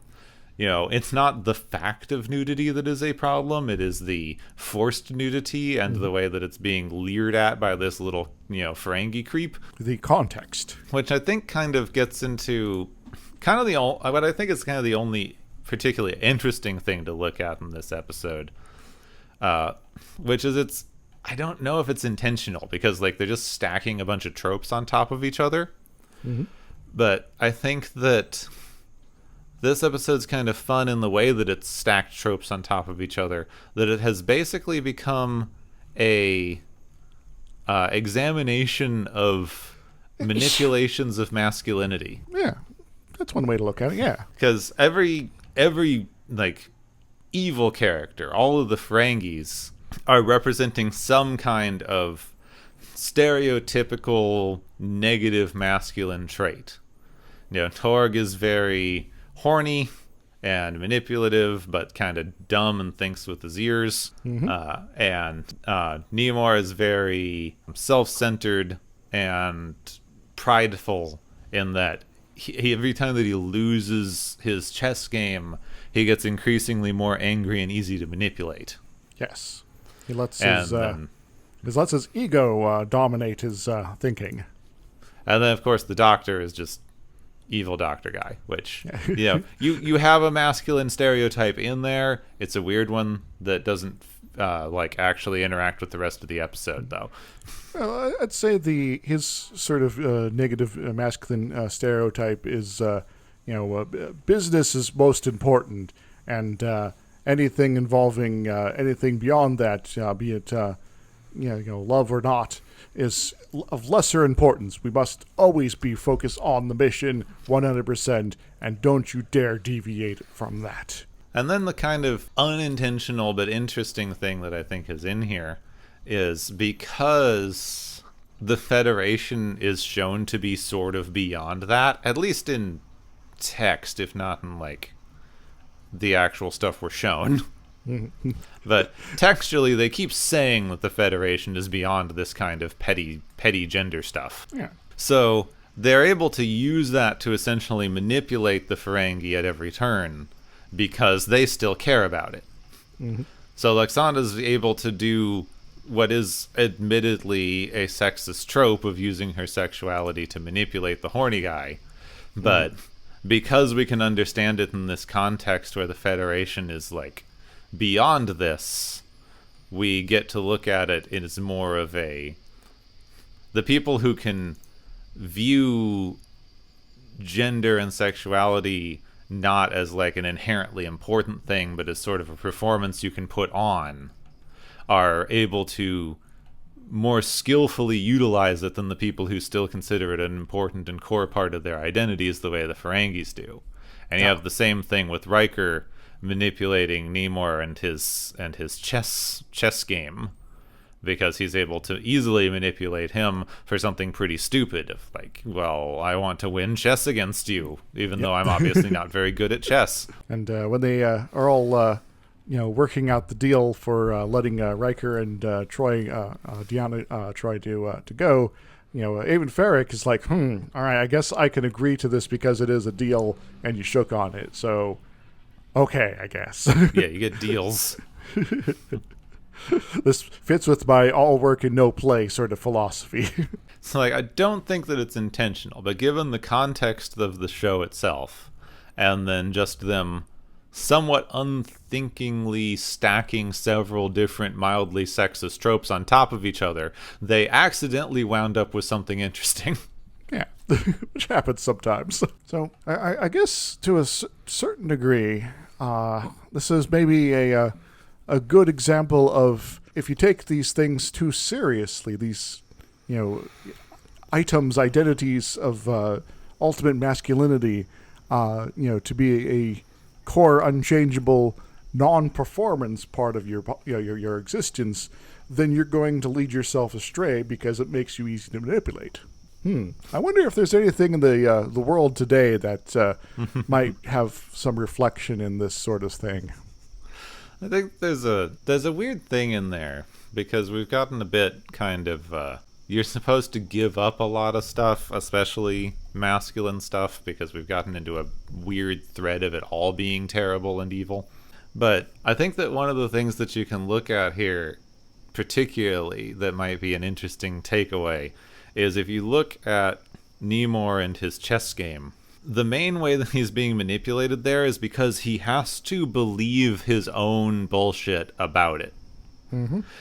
[SPEAKER 2] it's not the fact of nudity that is a problem. It is the forced nudity and the way that it's being leered at by this little, Ferengi creep.
[SPEAKER 1] The context.
[SPEAKER 2] Which I think kind of gets into kind of what I think is kind of the only particularly interesting thing to look at in this episode, which is I don't know if it's intentional because, like, they're just stacking a bunch of tropes on top of each other. But I think that this episode's kind of fun in the way that it's stacked tropes on top of each other, that it has basically become a examination of manipulations of masculinity.
[SPEAKER 1] Yeah, that's one way to look at it, yeah.
[SPEAKER 2] Because every like, evil character, all of the Ferengis, are representing some kind of stereotypical negative masculine trait. Torg is very horny and manipulative, but kind of dumb and thinks with his ears. And Nemor is very self-centered and prideful in that he every time that he loses his chess game, he gets increasingly more angry and easy to manipulate.
[SPEAKER 1] Yes. He lets his ego dominate his thinking.
[SPEAKER 2] And then, of course, the Doctor is just evil doctor guy, which, you have a masculine stereotype in there. It's a weird one that doesn't actually interact with the rest of the episode, though.
[SPEAKER 1] Well, I'd say his sort of negative masculine stereotype is, business is most important, and anything involving anything beyond that, be it love or not, is of lesser importance. We must always be focused on the mission 100%, and don't you dare deviate from that.
[SPEAKER 2] And then the kind of unintentional but interesting thing that I think is in here is because the Federation is shown to be sort of beyond that, at least in text, if not in, like, the actual stuff we're shown. But textually, they keep saying that the Federation is beyond this kind of petty gender stuff.
[SPEAKER 1] Yeah.
[SPEAKER 2] So they're able to use that to essentially manipulate the Ferengi at every turn, because they still care about it. Mm-hmm. So Lexanda's able to do what is admittedly a sexist trope of using her sexuality to manipulate the horny guy. But because we can understand it in this context where the Federation is, like, beyond this, we get to look at it as more of the people who can view gender and sexuality not as, like, an inherently important thing, but as sort of a performance you can put on, are able to more skillfully utilize it than the people who still consider it an important and core part of their identities the way the Ferengis do. And you have the same thing with Riker manipulating Namor and his chess game, because he's able to easily manipulate him for something pretty stupid of, like, well, I want to win chess against you, even though I'm obviously not very good at chess.
[SPEAKER 1] And when they are all working out the deal for letting Riker and Troi, Troi to go, even Ferrick is like, all right, I guess I can agree to this because it is a deal and you shook on it. So, okay, I guess.
[SPEAKER 2] Yeah, you get deals.
[SPEAKER 1] This fits with my all work and no play sort of philosophy.
[SPEAKER 2] So, like, I don't think that it's intentional, but given the context of the show itself, and then just them somewhat unthinkingly stacking several different mildly sexist tropes on top of each other, they accidentally wound up with something interesting.
[SPEAKER 1] Yeah, which happens sometimes. So I guess to a certain degree, this is maybe a good example of, if you take these things too seriously, these items, identities of ultimate masculinity, to be a core, unchangeable, non-performance part of your existence, then you're going to lead yourself astray because it makes you easy to manipulate. I wonder if there's anything in the world today that might have some reflection in this sort of thing.
[SPEAKER 2] I think there's a weird thing in there, because we've gotten a bit kind of you're supposed to give up a lot of stuff, especially masculine stuff, because we've gotten into a weird thread of it all being terrible and evil. But I think that one of the things that you can look at here, particularly, that might be an interesting takeaway, is if you look at Namor and his chess game, the main way that he's being manipulated there is because he has to believe his own bullshit about it.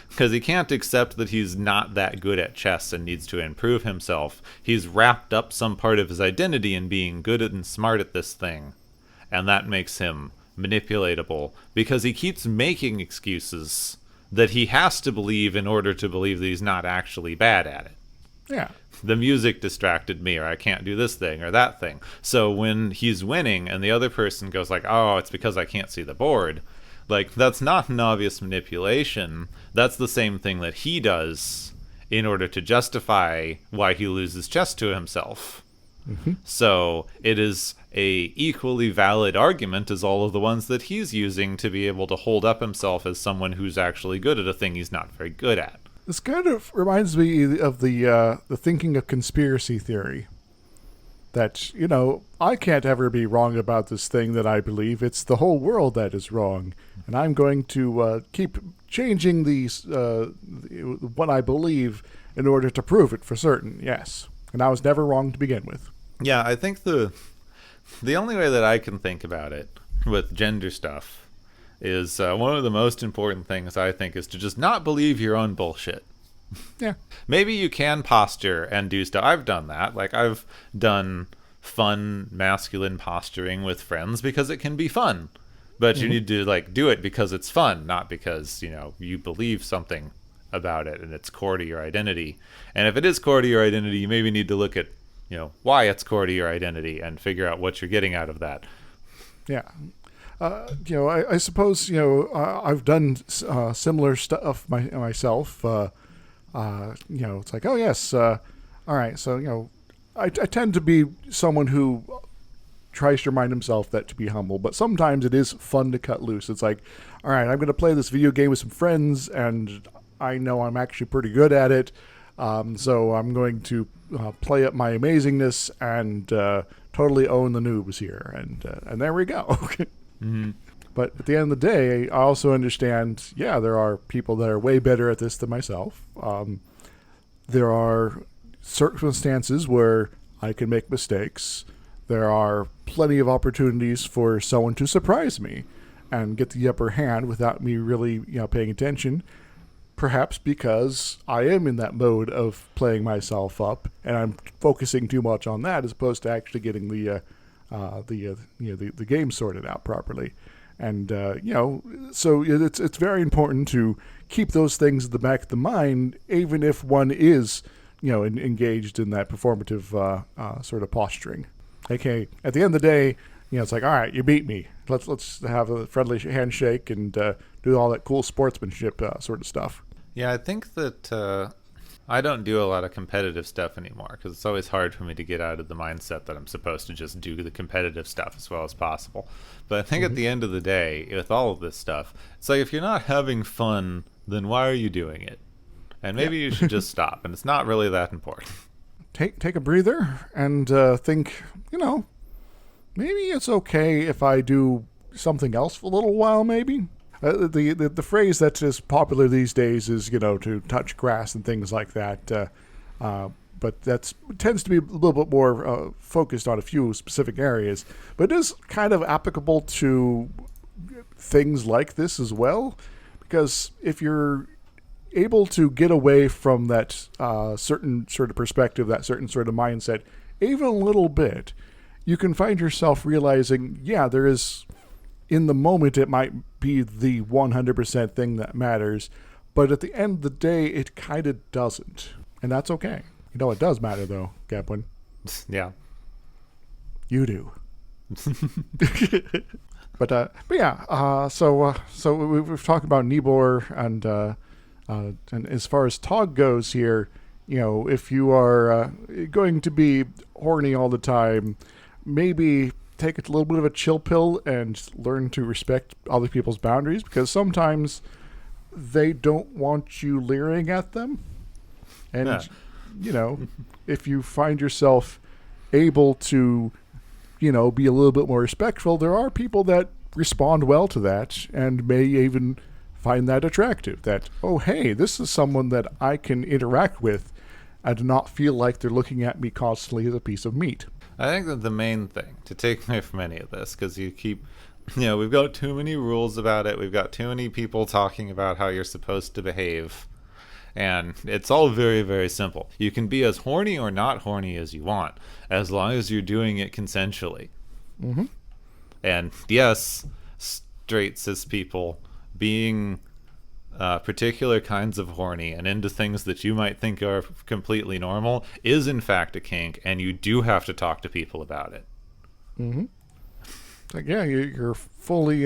[SPEAKER 2] Because he can't accept that he's not that good at chess and needs to improve himself. He's wrapped up some part of his identity in being good and smart at this thing, and that makes him manipulatable, because he keeps making excuses that he has to believe in order to believe that he's not actually bad at it.
[SPEAKER 1] Yeah.
[SPEAKER 2] The music distracted me, or I can't do this thing or that thing. So when he's winning and the other person goes like, oh, it's because I can't see the board, like, that's not an obvious manipulation. That's the same thing that he does in order to justify why he loses chess to himself. So it is a equally valid argument as all of the ones that he's using to be able to hold up himself as someone who's actually good at a thing he's not very good at.
[SPEAKER 1] This kind of reminds me of the thinking of conspiracy theory. That, I can't ever be wrong about this thing that I believe. It's the whole world that is wrong. And I'm going to keep changing what I believe in order to prove it for certain, yes. And I was never wrong to begin with.
[SPEAKER 2] Yeah, I think the only way that I can think about it with gender stuff is one of the most important things, I think, is to just not believe your own bullshit.
[SPEAKER 1] Yeah.
[SPEAKER 2] Maybe you can posture and do stuff. I've done that. Like, I've done fun masculine posturing with friends because it can be fun. But you need to, like, do it because it's fun, not because, you believe something about it and it's core to your identity. And if it is core to your identity, you maybe need to look at, why it's core to your identity and figure out what you're getting out of that.
[SPEAKER 1] Yeah. I suppose, I've done similar stuff myself. It's like, oh, yes. All right. So, I tend to be someone who tries to remind himself that to be humble, but sometimes it is fun to cut loose. It's like, all right, I'm going to play this video game with some friends, and I know I'm actually pretty good at it. So I'm going to play up my amazingness and totally own the noobs here. And there we go.
[SPEAKER 2] Mm-hmm.
[SPEAKER 1] But at the end of the day, I also understand, there are people that are way better at this than myself. There are circumstances where I can make mistakes. There are plenty of opportunities for someone to surprise me and get the upper hand without me really, paying attention. Perhaps because I am in that mode of playing myself up, and I'm focusing too much on that as opposed to actually getting the game sorted out properly. And so it's very important to keep those things at the back of the mind, even if one is engaged in that performative sort of posturing. Okay, at the end of the day, it's like, all right, you beat me. Let's have a friendly handshake and do all that cool sportsmanship sort of stuff.
[SPEAKER 2] Yeah, I think that I don't do a lot of competitive stuff anymore because it's always hard for me to get out of the mindset that I'm supposed to just do the competitive stuff as well as possible. But I think at the end of the day, with all of this stuff, it's like if you're not having fun, then why are you doing it? And maybe you should just stop, and it's not really that important.
[SPEAKER 1] Take a breather and think, maybe it's okay if I do something else for a little while, maybe. The phrase that is popular these days is, to touch grass and things like that. But that tends to be a little bit more focused on a few specific areas. But it is kind of applicable to things like this as well. Because if you're able to get away from that certain sort of perspective, that certain sort of mindset, even a little bit, you can find yourself realizing, there is, in the moment, it might be the 100% thing that matters, but at the end of the day, it kind of doesn't. And that's okay. It does matter, though, Gabwin.
[SPEAKER 2] Yeah.
[SPEAKER 1] You do. But yeah, so we've talked about Nibor, and as far as Tog goes here, if you are going to be horny all the time, maybe take a little bit of a chill pill and learn to respect other people's boundaries, because sometimes they don't want you leering at them. And, if you find yourself able to, be a little bit more respectful, there are people that respond well to that and may even find that attractive. That, oh, hey, this is someone that I can interact with and not feel like they're looking at me constantly as a piece of meat.
[SPEAKER 2] I think that the main thing to take away from any of this, because you keep, we've got too many rules about it. We've got too many people talking about how you're supposed to behave. And it's all very, very simple. You can be as horny or not horny as you want, as long as you're doing it consensually.
[SPEAKER 1] Mm-hmm.
[SPEAKER 2] And yes, straight cis people being particular kinds of horny and into things that you might think are completely normal is in fact a kink, and you do have to talk to people about it.
[SPEAKER 1] Mm-hmm. Like, you're fully,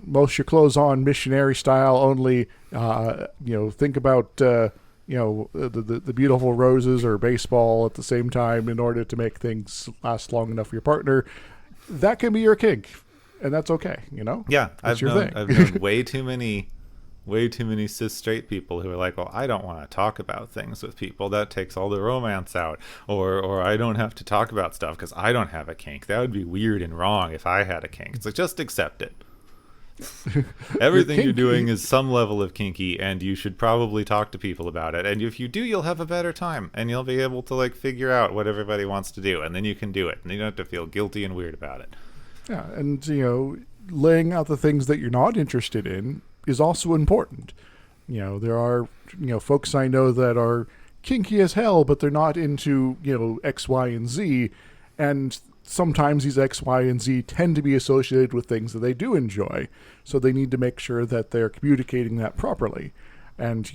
[SPEAKER 1] most your clothes on missionary style only. Think about, the beautiful roses or baseball at the same time in order to make things last long enough for your partner. That can be your kink. And that's okay,
[SPEAKER 2] Yeah,
[SPEAKER 1] that's
[SPEAKER 2] I've known way too many cis straight people who are like, well, I don't want to talk about things with people. That takes all the romance out. Or I don't have to talk about stuff because I don't have a kink. That would be weird and wrong if I had a kink. It's like, just accept it. Everything you're doing is some level of kinky, and you should probably talk to people about it. And if you do, you'll have a better time, and you'll be able to figure out what everybody wants to do, and then you can do it, and you don't have to feel guilty and weird about it.
[SPEAKER 1] Yeah, and laying out the things that you're not interested in is also important. There are folks I know that are kinky as hell, but they're not into X, Y, and Z, and sometimes these X, Y, and Z tend to be associated with things that they do enjoy, so they need to make sure that they're communicating that properly. And,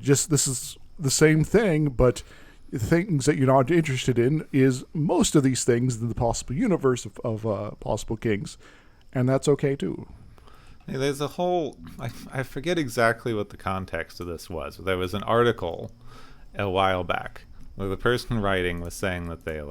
[SPEAKER 1] just this is the same thing, but the things that you're not interested in is most of these things in the possible universe of possible kings. And that's okay, too.
[SPEAKER 2] Hey, there's a whole... I forget exactly what the context of this was. There was an article a while back where the person writing was saying that they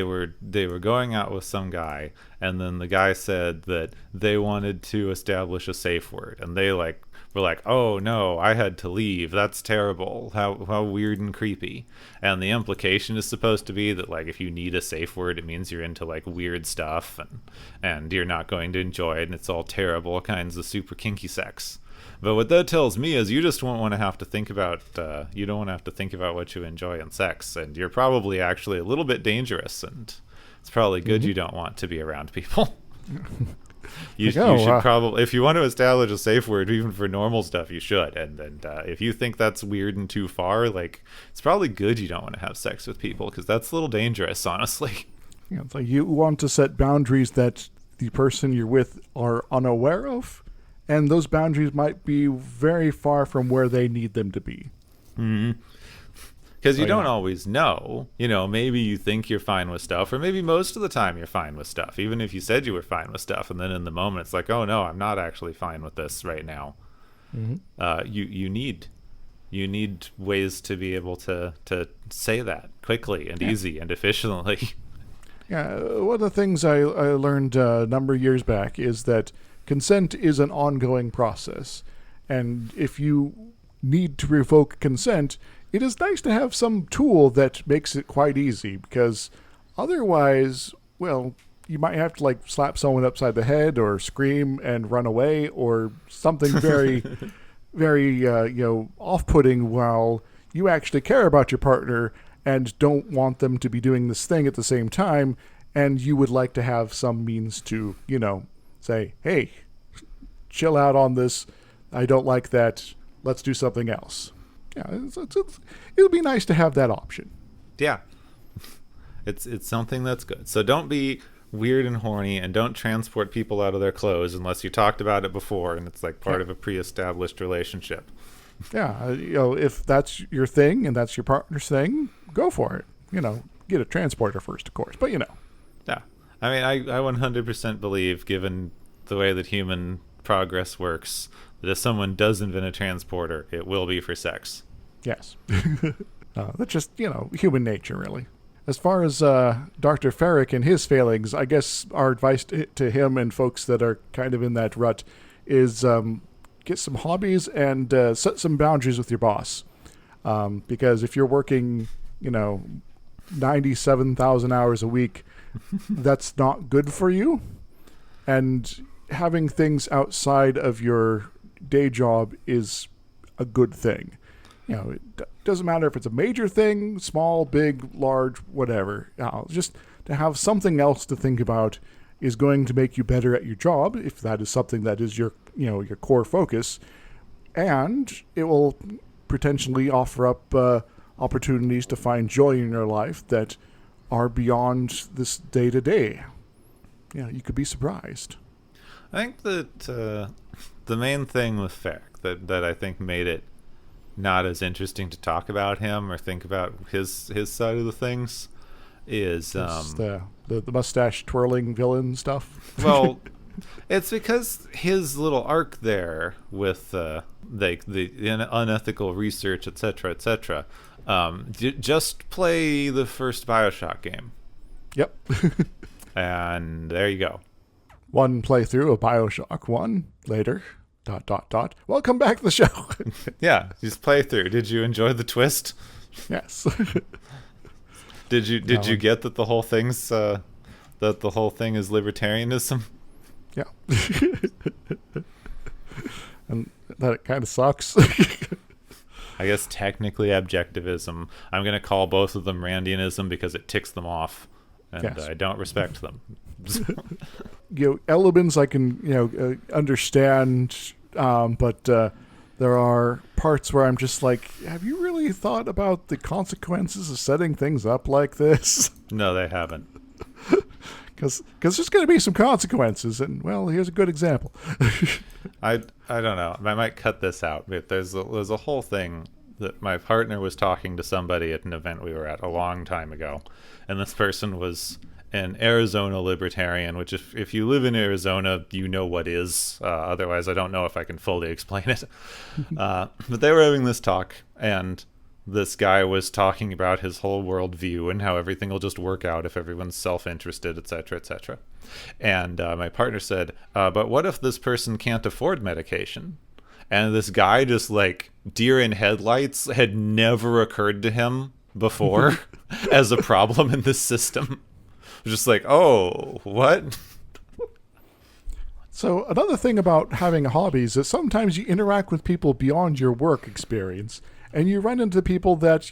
[SPEAKER 2] were going out with some guy, and then the guy said that they wanted to establish a safe word, and they were like, oh no, I had to leave, that's terrible, how weird and creepy. And the implication is supposed to be that if you need a safe word, it means you're into weird stuff, and you're not going to enjoy it, and it's all terrible kinds of super kinky sex. But what that tells me is you just won't want to have to think about you don't want to have to think about what you enjoy in sex, and you're probably actually a little bit dangerous, and it's probably good you don't want to be around people. You should probably, if you want to establish a safe word even for normal stuff, you should. And if you think that's weird and too far, it's probably good you don't want to have sex with people, because that's a little dangerous, honestly.
[SPEAKER 1] Yeah, it's you want to set boundaries that the person you're with are unaware of. And those boundaries might be very far from where they need them to be.
[SPEAKER 2] Mm-hmm. Because you don't always know. Maybe you think you're fine with stuff, or maybe most of the time you're fine with stuff, even if you said you were fine with stuff, and then in the moment it's like, oh no, I'm not actually fine with this right now. Mm-hmm. You need ways to be able to say that quickly and easy and efficiently.
[SPEAKER 1] Yeah, one of the things I learned a number of years back is that consent is an ongoing process, and if you need to revoke consent, it is nice to have some tool that makes it quite easy, because otherwise, well, you might have to slap someone upside the head or scream and run away or something very, very, off-putting, while you actually care about your partner and don't want them to be doing this thing at the same time, and you would like to have some means to, say, hey, chill out on this. I don't like that. Let's do something else. Yeah, it'll be nice to have that option.
[SPEAKER 2] Yeah. It's something that's good. So don't be weird and horny, and don't transport people out of their clothes unless you talked about it before and it's part of a pre-established relationship. Yeah,
[SPEAKER 1] if that's your thing and that's your partner's thing, go for it. Get a transporter first, of course, but Yeah.
[SPEAKER 2] I mean, I 100% believe, given the way that human progress works, that if someone does invent a transporter, it will be for sex.
[SPEAKER 1] Yes. That's just, human nature, really. As far as Dr. Ferrick and his failings, I guess our advice to him and folks that are kind of in that rut is get some hobbies and set some boundaries with your boss. Because if you're working, 97,000 hours a week, that's not good for you. And having things outside of your day job is a good thing. It doesn't matter if it's a major thing, small, big, large, whatever. Just to have something else to think about is going to make you better at your job, if that is something that is your core focus, and it will potentially offer up opportunities to find joy in your life that are beyond this day-to-day. You could be surprised.
[SPEAKER 2] I think that the main thing with Ferrick that I think made it not as interesting to talk about him or think about his side of the things is
[SPEAKER 1] the mustache twirling villain stuff.
[SPEAKER 2] Well, it's because his little arc there with the unethical research, etc., just play the first BioShock game.
[SPEAKER 1] Yep.
[SPEAKER 2] And there you go.
[SPEAKER 1] One playthrough of BioShock 1 later. ... Welcome back to the show.
[SPEAKER 2] Yeah, just play through. Did you enjoy the twist?
[SPEAKER 1] Yes.
[SPEAKER 2] Did you get that the whole thing is libertarianism?
[SPEAKER 1] Yeah. And that it kind of sucks.
[SPEAKER 2] I guess technically objectivism. I'm going to call both of them Randianism because it ticks them off, and yes. I don't respect them.
[SPEAKER 1] Elements I can understand, but there are parts where I'm just like, have you really thought about the consequences of setting things up like this?
[SPEAKER 2] No, they haven't.
[SPEAKER 1] Because there's going to be some consequences, and well, here's a good example.
[SPEAKER 2] I don't know. I might cut this out, but there's a whole thing that my partner was talking to somebody at an event we were at a long time ago, and this person was an Arizona libertarian, which if you live in Arizona, you know what is. Otherwise, I don't know if I can fully explain it. But they were having this talk, and this guy was talking about his whole worldview and how everything will just work out if everyone's self-interested, etc., etc. And my partner said, but what if this person can't afford medication? And this guy just like deer in headlights had never occurred to him before as a problem in this system. Just like, oh, what?
[SPEAKER 1] So another thing about having hobbies is sometimes you interact with people beyond your work experience, and you run into people that,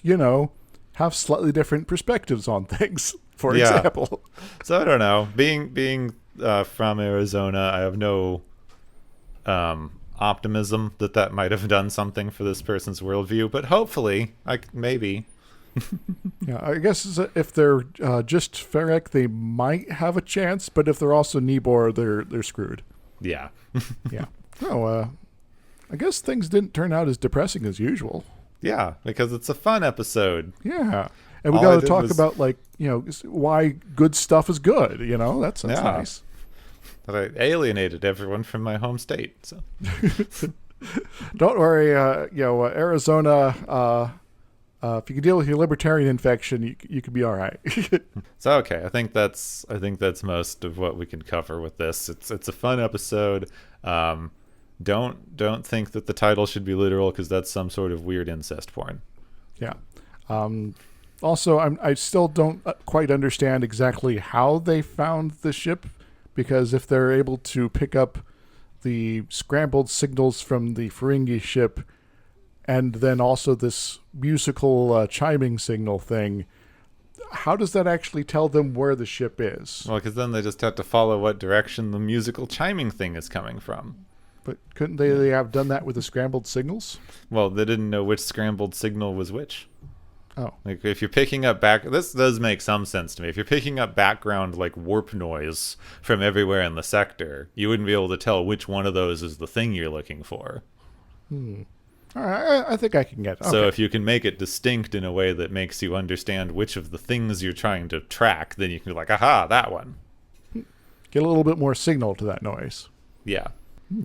[SPEAKER 1] have slightly different perspectives on things, for example.
[SPEAKER 2] So I don't know. Being from Arizona, I have no optimism that might have done something for this person's worldview, but hopefully, maybe.
[SPEAKER 1] Yeah, I guess if they're just Ferrek, they might have a chance, but if they're also Nibor, they're screwed.
[SPEAKER 2] Yeah.
[SPEAKER 1] Yeah. Oh, I guess things didn't turn out as depressing as usual.
[SPEAKER 2] Yeah, because it's a fun episode.
[SPEAKER 1] Yeah. And we got to talk about, why good stuff is good, That's nice.
[SPEAKER 2] But I alienated everyone from my home state, so.
[SPEAKER 1] Don't worry, Arizona... if you can deal with your libertarian infection, you could be all right.
[SPEAKER 2] So okay, I think that's most of what we can cover with this. It's a fun episode. Don't think that the title should be literal, because that's some sort of weird incest porn.
[SPEAKER 1] Yeah. Also, I still don't quite understand exactly how they found the ship, because if they're able to pick up the scrambled signals from the Ferengi ship, and then also this musical chiming signal thing, how does that actually tell them where the ship is?
[SPEAKER 2] Well, because then they just have to follow what direction the musical chiming thing is coming from.
[SPEAKER 1] But couldn't they have done that with the scrambled signals?
[SPEAKER 2] Well, they didn't know which scrambled signal was which.
[SPEAKER 1] Oh.
[SPEAKER 2] Like, if you're picking up this does make some sense to me. If you're picking up background, like, warp noise from everywhere in the sector, you wouldn't be able to tell which one of those is the thing you're looking for.
[SPEAKER 1] All right, I think I can get it. Okay.
[SPEAKER 2] So if you can make it distinct in a way that makes you understand which of the things you're trying to track, then you can be like, aha, that one.
[SPEAKER 1] Get a little bit more signal to that noise.
[SPEAKER 2] Yeah.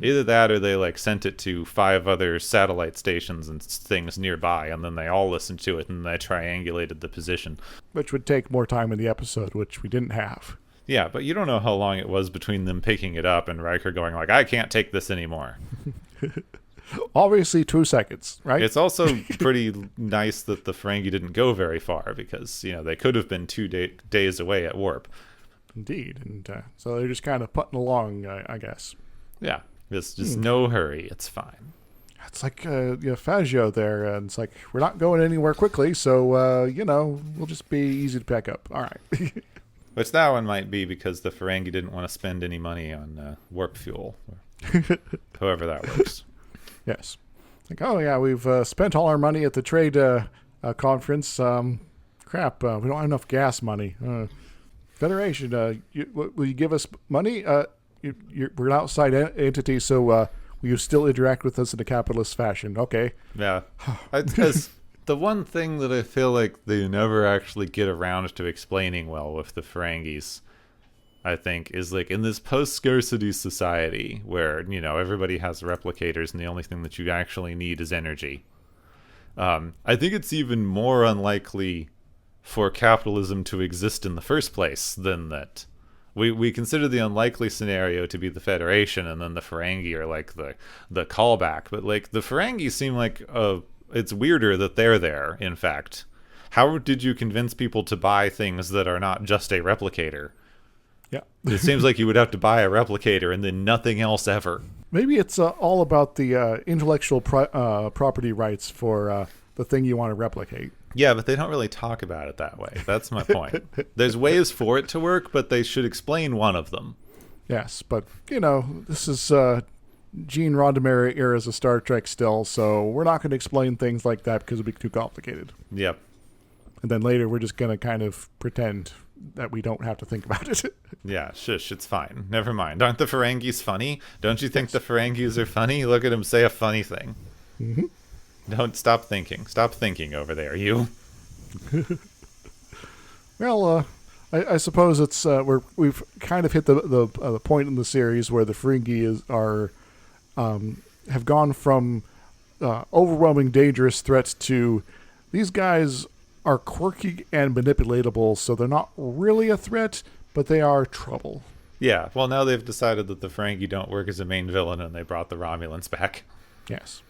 [SPEAKER 2] Either that, or they sent it to 5 other satellite stations and things nearby, and then they all listened to it, and they triangulated the position.
[SPEAKER 1] Which would take more time in the episode, which we didn't have.
[SPEAKER 2] Yeah, but you don't know how long it was between them picking it up and Riker going like, I can't take this anymore.
[SPEAKER 1] Obviously 2 seconds, right?
[SPEAKER 2] It's also pretty nice that the Ferengi didn't go very far, because, they could have been 2 days away at warp.
[SPEAKER 1] Indeed. And so they're just kind of putting along, I guess.
[SPEAKER 2] Yeah, just no hurry. It's fine.
[SPEAKER 1] It's like Fazio there, and it's like, we're not going anywhere quickly, so, we'll just be easy to pick up. All right.
[SPEAKER 2] Which that one might be because the Ferengi didn't want to spend any money on warp fuel. However that works.
[SPEAKER 1] Yes. Like, oh, yeah, we've spent all our money at the trade conference. Crap, we don't have enough gas money. Federation, will you give us money? We're an outside entity, so will you still interact with us in a capitalist fashion? Okay.
[SPEAKER 2] Yeah. Because the one thing that I feel like they never actually get around to explaining well with the Ferengis, I think, is in this post-scarcity society where, everybody has replicators and the only thing that you actually need is energy. I think it's even more unlikely for capitalism to exist in the first place than that. We consider the unlikely scenario to be the Federation, and then the Ferengi are the callback. But the Ferengi seem like it's weirder that they're there, in fact. How did you convince people to buy things that are not just a replicator?
[SPEAKER 1] Yeah.
[SPEAKER 2] It seems like you would have to buy a replicator and then nothing else ever.
[SPEAKER 1] Maybe it's all about the intellectual property rights for the thing you want to replicate.
[SPEAKER 2] Yeah, but they don't really talk about it that way. That's my point. There's ways for it to work, but they should explain one of them.
[SPEAKER 1] Yes, but, this is Gene Roddenberry eras of Star Trek still, so we're not going to explain things like that because it'll be too complicated.
[SPEAKER 2] Yep.
[SPEAKER 1] And then later we're just going to kind of pretend that we don't have to think about it.
[SPEAKER 2] Yeah, shush, it's fine. Never mind. Aren't the Ferengis funny? Don't you think the Ferengis are funny? Look at him say a funny thing.
[SPEAKER 1] Mm-hmm.
[SPEAKER 2] Don't stop thinking. Stop thinking over there, you.
[SPEAKER 1] Well, I suppose it's we've kind of hit the point in the series where the Ferengi have gone from overwhelming dangerous threats to these guys are quirky and manipulatable, so they're not really a threat, but they are trouble.
[SPEAKER 2] Yeah, well, now they've decided that the Ferengi don't work as a main villain, and they brought the Romulans back.
[SPEAKER 1] Yes.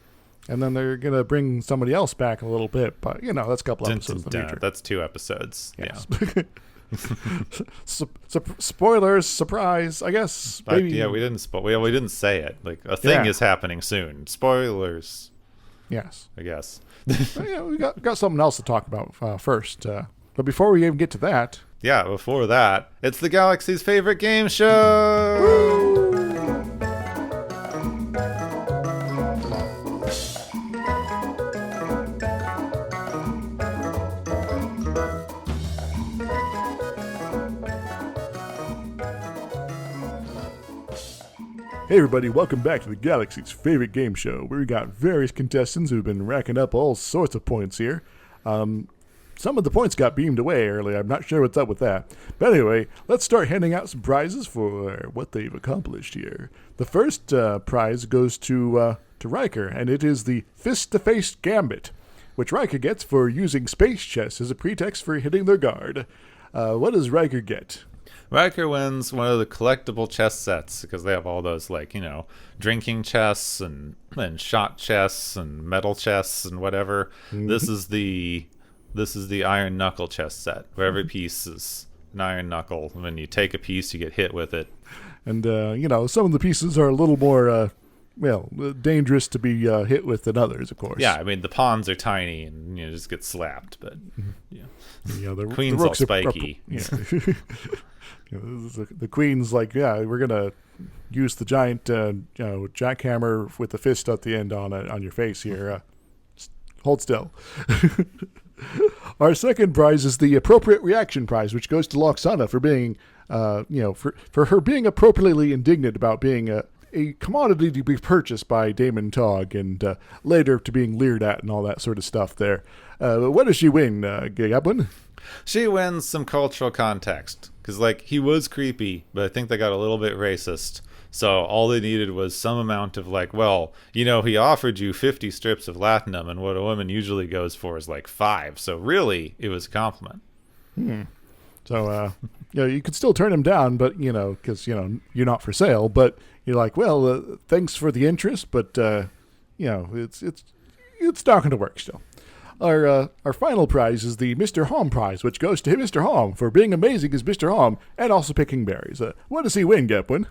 [SPEAKER 1] And then they're going to bring somebody else back in a little bit, but, that's a couple episodes in the future.
[SPEAKER 2] That's 2 episodes.
[SPEAKER 1] Yes. Yeah. Spoilers, surprise, I guess. Maybe.
[SPEAKER 2] Yeah, we didn't say it. Like, a thing is happening soon. Spoilers.
[SPEAKER 1] Yes.
[SPEAKER 2] I guess.
[SPEAKER 1] Yeah, we got something else to talk about first. But before we even get to that...
[SPEAKER 2] Yeah, before that, it's the Galaxy's favorite game show! Woo!
[SPEAKER 1] Hey everybody, welcome back to the Galaxy's favorite game show, where we got various contestants who've been racking up all sorts of points here. Some of the points got beamed away earlier. I'm not sure what's up with that. But anyway, let's start handing out some prizes for what they've accomplished here. The first prize goes to Riker, and it is the Fist-to-Face Gambit, which Riker gets for using space chess as a pretext for hitting their guard. What does Riker get?
[SPEAKER 2] Riker wins one of the collectible chess sets because they have all those, drinking chess and shot chess and metal chess and whatever. Mm-hmm. This is the iron knuckle chess set, where every piece is an iron knuckle. When you take a piece, you get hit with it. And
[SPEAKER 1] some of the pieces are a little more dangerous to be hit with than others, of course.
[SPEAKER 2] Yeah, I mean the pawns are tiny and just get slapped, but
[SPEAKER 1] the
[SPEAKER 2] queen's all spiky.
[SPEAKER 1] The queen's like, we're gonna use the giant jackhammer with the fist at the end on your face here. Hold still. Our second prize is the appropriate reaction prize, which goes to Loxana for being, for her being appropriately indignant about being a commodity to be purchased by Damon Togg and later to being leered at and all that sort of stuff there. What does she win, Gablin?
[SPEAKER 2] She wins some cultural context, because, he was creepy, but I think they got a little bit racist. So all they needed was some amount of, he offered you 50 strips of latinum, and what a woman usually goes for is, 5. So really, it was a compliment.
[SPEAKER 1] So, you could still turn him down, but, because, you're not for sale. But you're like, well, thanks for the interest, but, it's not going to work still. Our final prize is the Mr. Hom prize, which goes to Mr. Hom for being amazing as Mr. Hom and also picking berries. What does he win, Gepwin?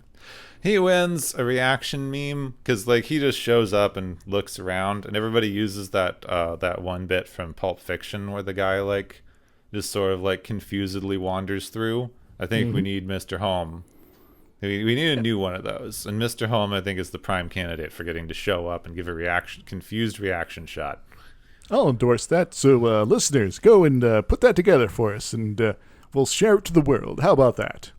[SPEAKER 2] He wins a reaction meme because he just shows up and looks around, and everybody uses that one bit from Pulp Fiction where the guy just sort of confusedly wanders through. I think we need Mr. Hom. We need a new one of those, and Mr. Hom I think is the prime candidate for getting to show up and give a confused reaction shot.
[SPEAKER 1] I'll endorse that. So, listeners, go and put that together for us, and we'll share it to the world. How about that?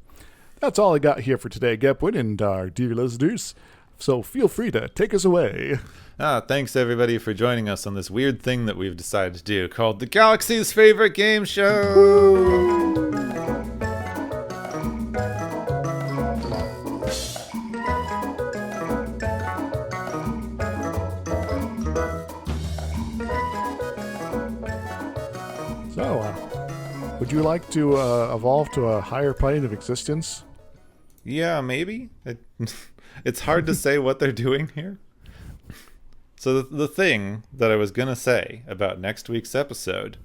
[SPEAKER 1] That's all I got here for today, Gepwin, and our dear listeners. So feel free to take us away.
[SPEAKER 2] Thanks, everybody, for joining us on this weird thing that we've decided to do called the Galaxy's Favorite Game Show. Woo!
[SPEAKER 1] Would you like to evolve to a higher plane of existence?
[SPEAKER 2] Yeah, maybe. It's hard to say what they're doing here. So the thing that I was going to say about next week's episode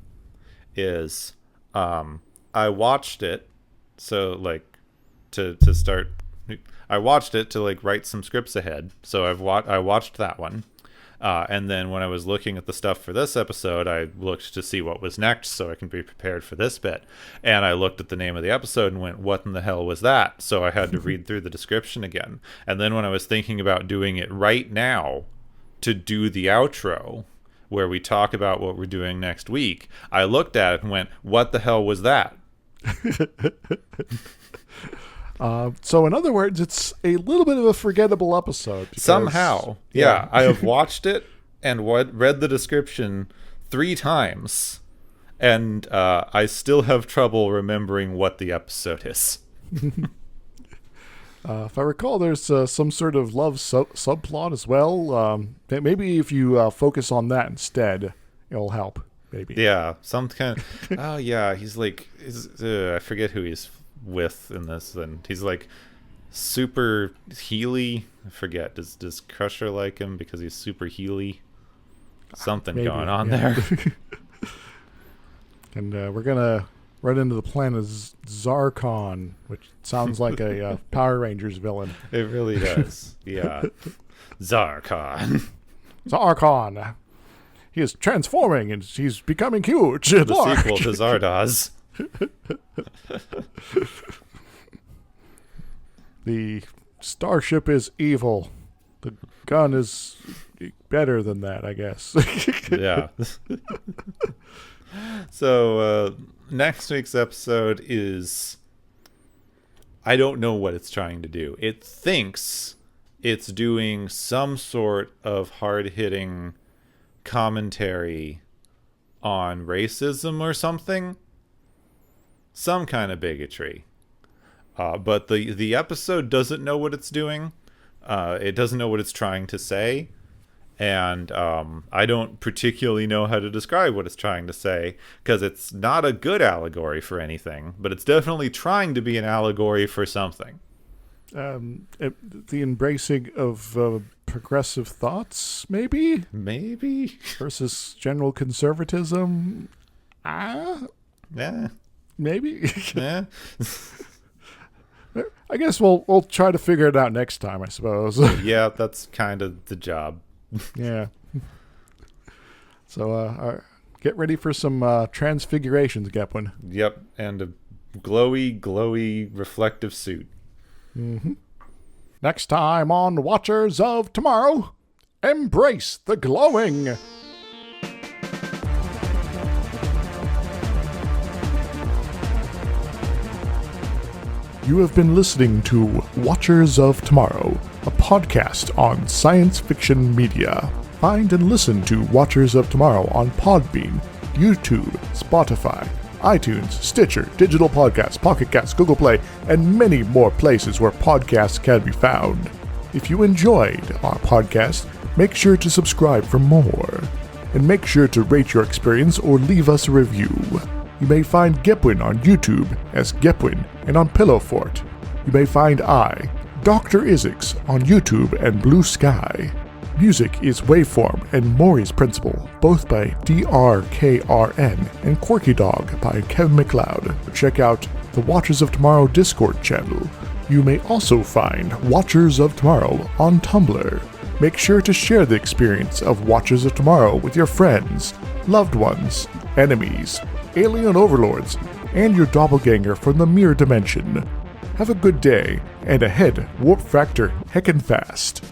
[SPEAKER 2] is I watched it to start. I watched it to write some scripts ahead. So I watched that one. And then when I was looking at the stuff for this episode, I looked to see what was next so I can be prepared for this bit. And I looked at the name of the episode and went, what in the hell was that? So I had to read through the description again. And then when I was thinking about doing it right now to do the outro, where we talk about what we're doing next week, I looked at it and went, what the hell was that?
[SPEAKER 1] So in other words, it's a little bit of a forgettable episode. Because,
[SPEAKER 2] Somehow. Yeah, I have watched it and read the description 3 times, and I still have trouble remembering what the episode is.
[SPEAKER 1] If I recall, there's some sort of love subplot as well. Maybe if you focus on that instead, it'll help. Maybe.
[SPEAKER 2] Yeah, some kind of... Oh, yeah, he's like... I forget who he's with in this, and he's like super healy. I forget. Does Crusher like him because he's super healy? Something maybe, going on there.
[SPEAKER 1] And we're going to run into the planet Zarkon, which sounds like a Power Rangers villain.
[SPEAKER 2] It really does. Yeah. Zarkon.
[SPEAKER 1] Zarkon. He is transforming and he's becoming huge.
[SPEAKER 2] The sequel to Zardoz.
[SPEAKER 1] The starship is evil. The gun is better than that, I guess.
[SPEAKER 2] Yeah. So next week's episode is, I don't know what it's trying to do. It thinks it's doing some sort of hard-hitting commentary on racism or something. Some kind of bigotry. But the episode doesn't know what it's doing. It doesn't know what it's trying to say. And I don't particularly know how to describe what it's trying to say, because it's not a good allegory for anything, but it's definitely trying to be an allegory for something.
[SPEAKER 1] The embracing of progressive thoughts, maybe?
[SPEAKER 2] Maybe.
[SPEAKER 1] Versus general conservatism?
[SPEAKER 2] Yeah.
[SPEAKER 1] Maybe?
[SPEAKER 2] Yeah.
[SPEAKER 1] I guess we'll try to figure it out next time, I suppose.
[SPEAKER 2] Yeah, that's kind of the job.
[SPEAKER 1] Yeah. So get ready for some transfigurations, Gepwin.
[SPEAKER 2] Yep, and a glowy, reflective suit.
[SPEAKER 1] Mm-hmm. Next time on Watchers of Tomorrow, embrace the glowing. You have been listening to Watchers of Tomorrow, a podcast on science fiction media. Find and listen to Watchers of Tomorrow on Podbean, YouTube, Spotify, iTunes, Stitcher, Digital Podcasts, Pocket Casts, Google Play, and many more places where podcasts can be found. If you enjoyed our podcast, make sure to subscribe for more. And make sure to rate your experience or leave us a review. You may find Gepwin on YouTube as Gepwin and on Pillow Fort. You may find I, Dr. Isix, on YouTube and Blue Sky. Music is Waveform and Mori's Principle, both by DRKRN, and Quirky Dog by Kevin MacLeod. Check out the Watchers of Tomorrow Discord channel. You may also find Watchers of Tomorrow on Tumblr. Make sure to share the experience of Watchers of Tomorrow with your friends, loved ones, enemies, alien overlords, and your doppelganger from the mirror dimension. Have a good day, and ahead, warp factor heckin' fast.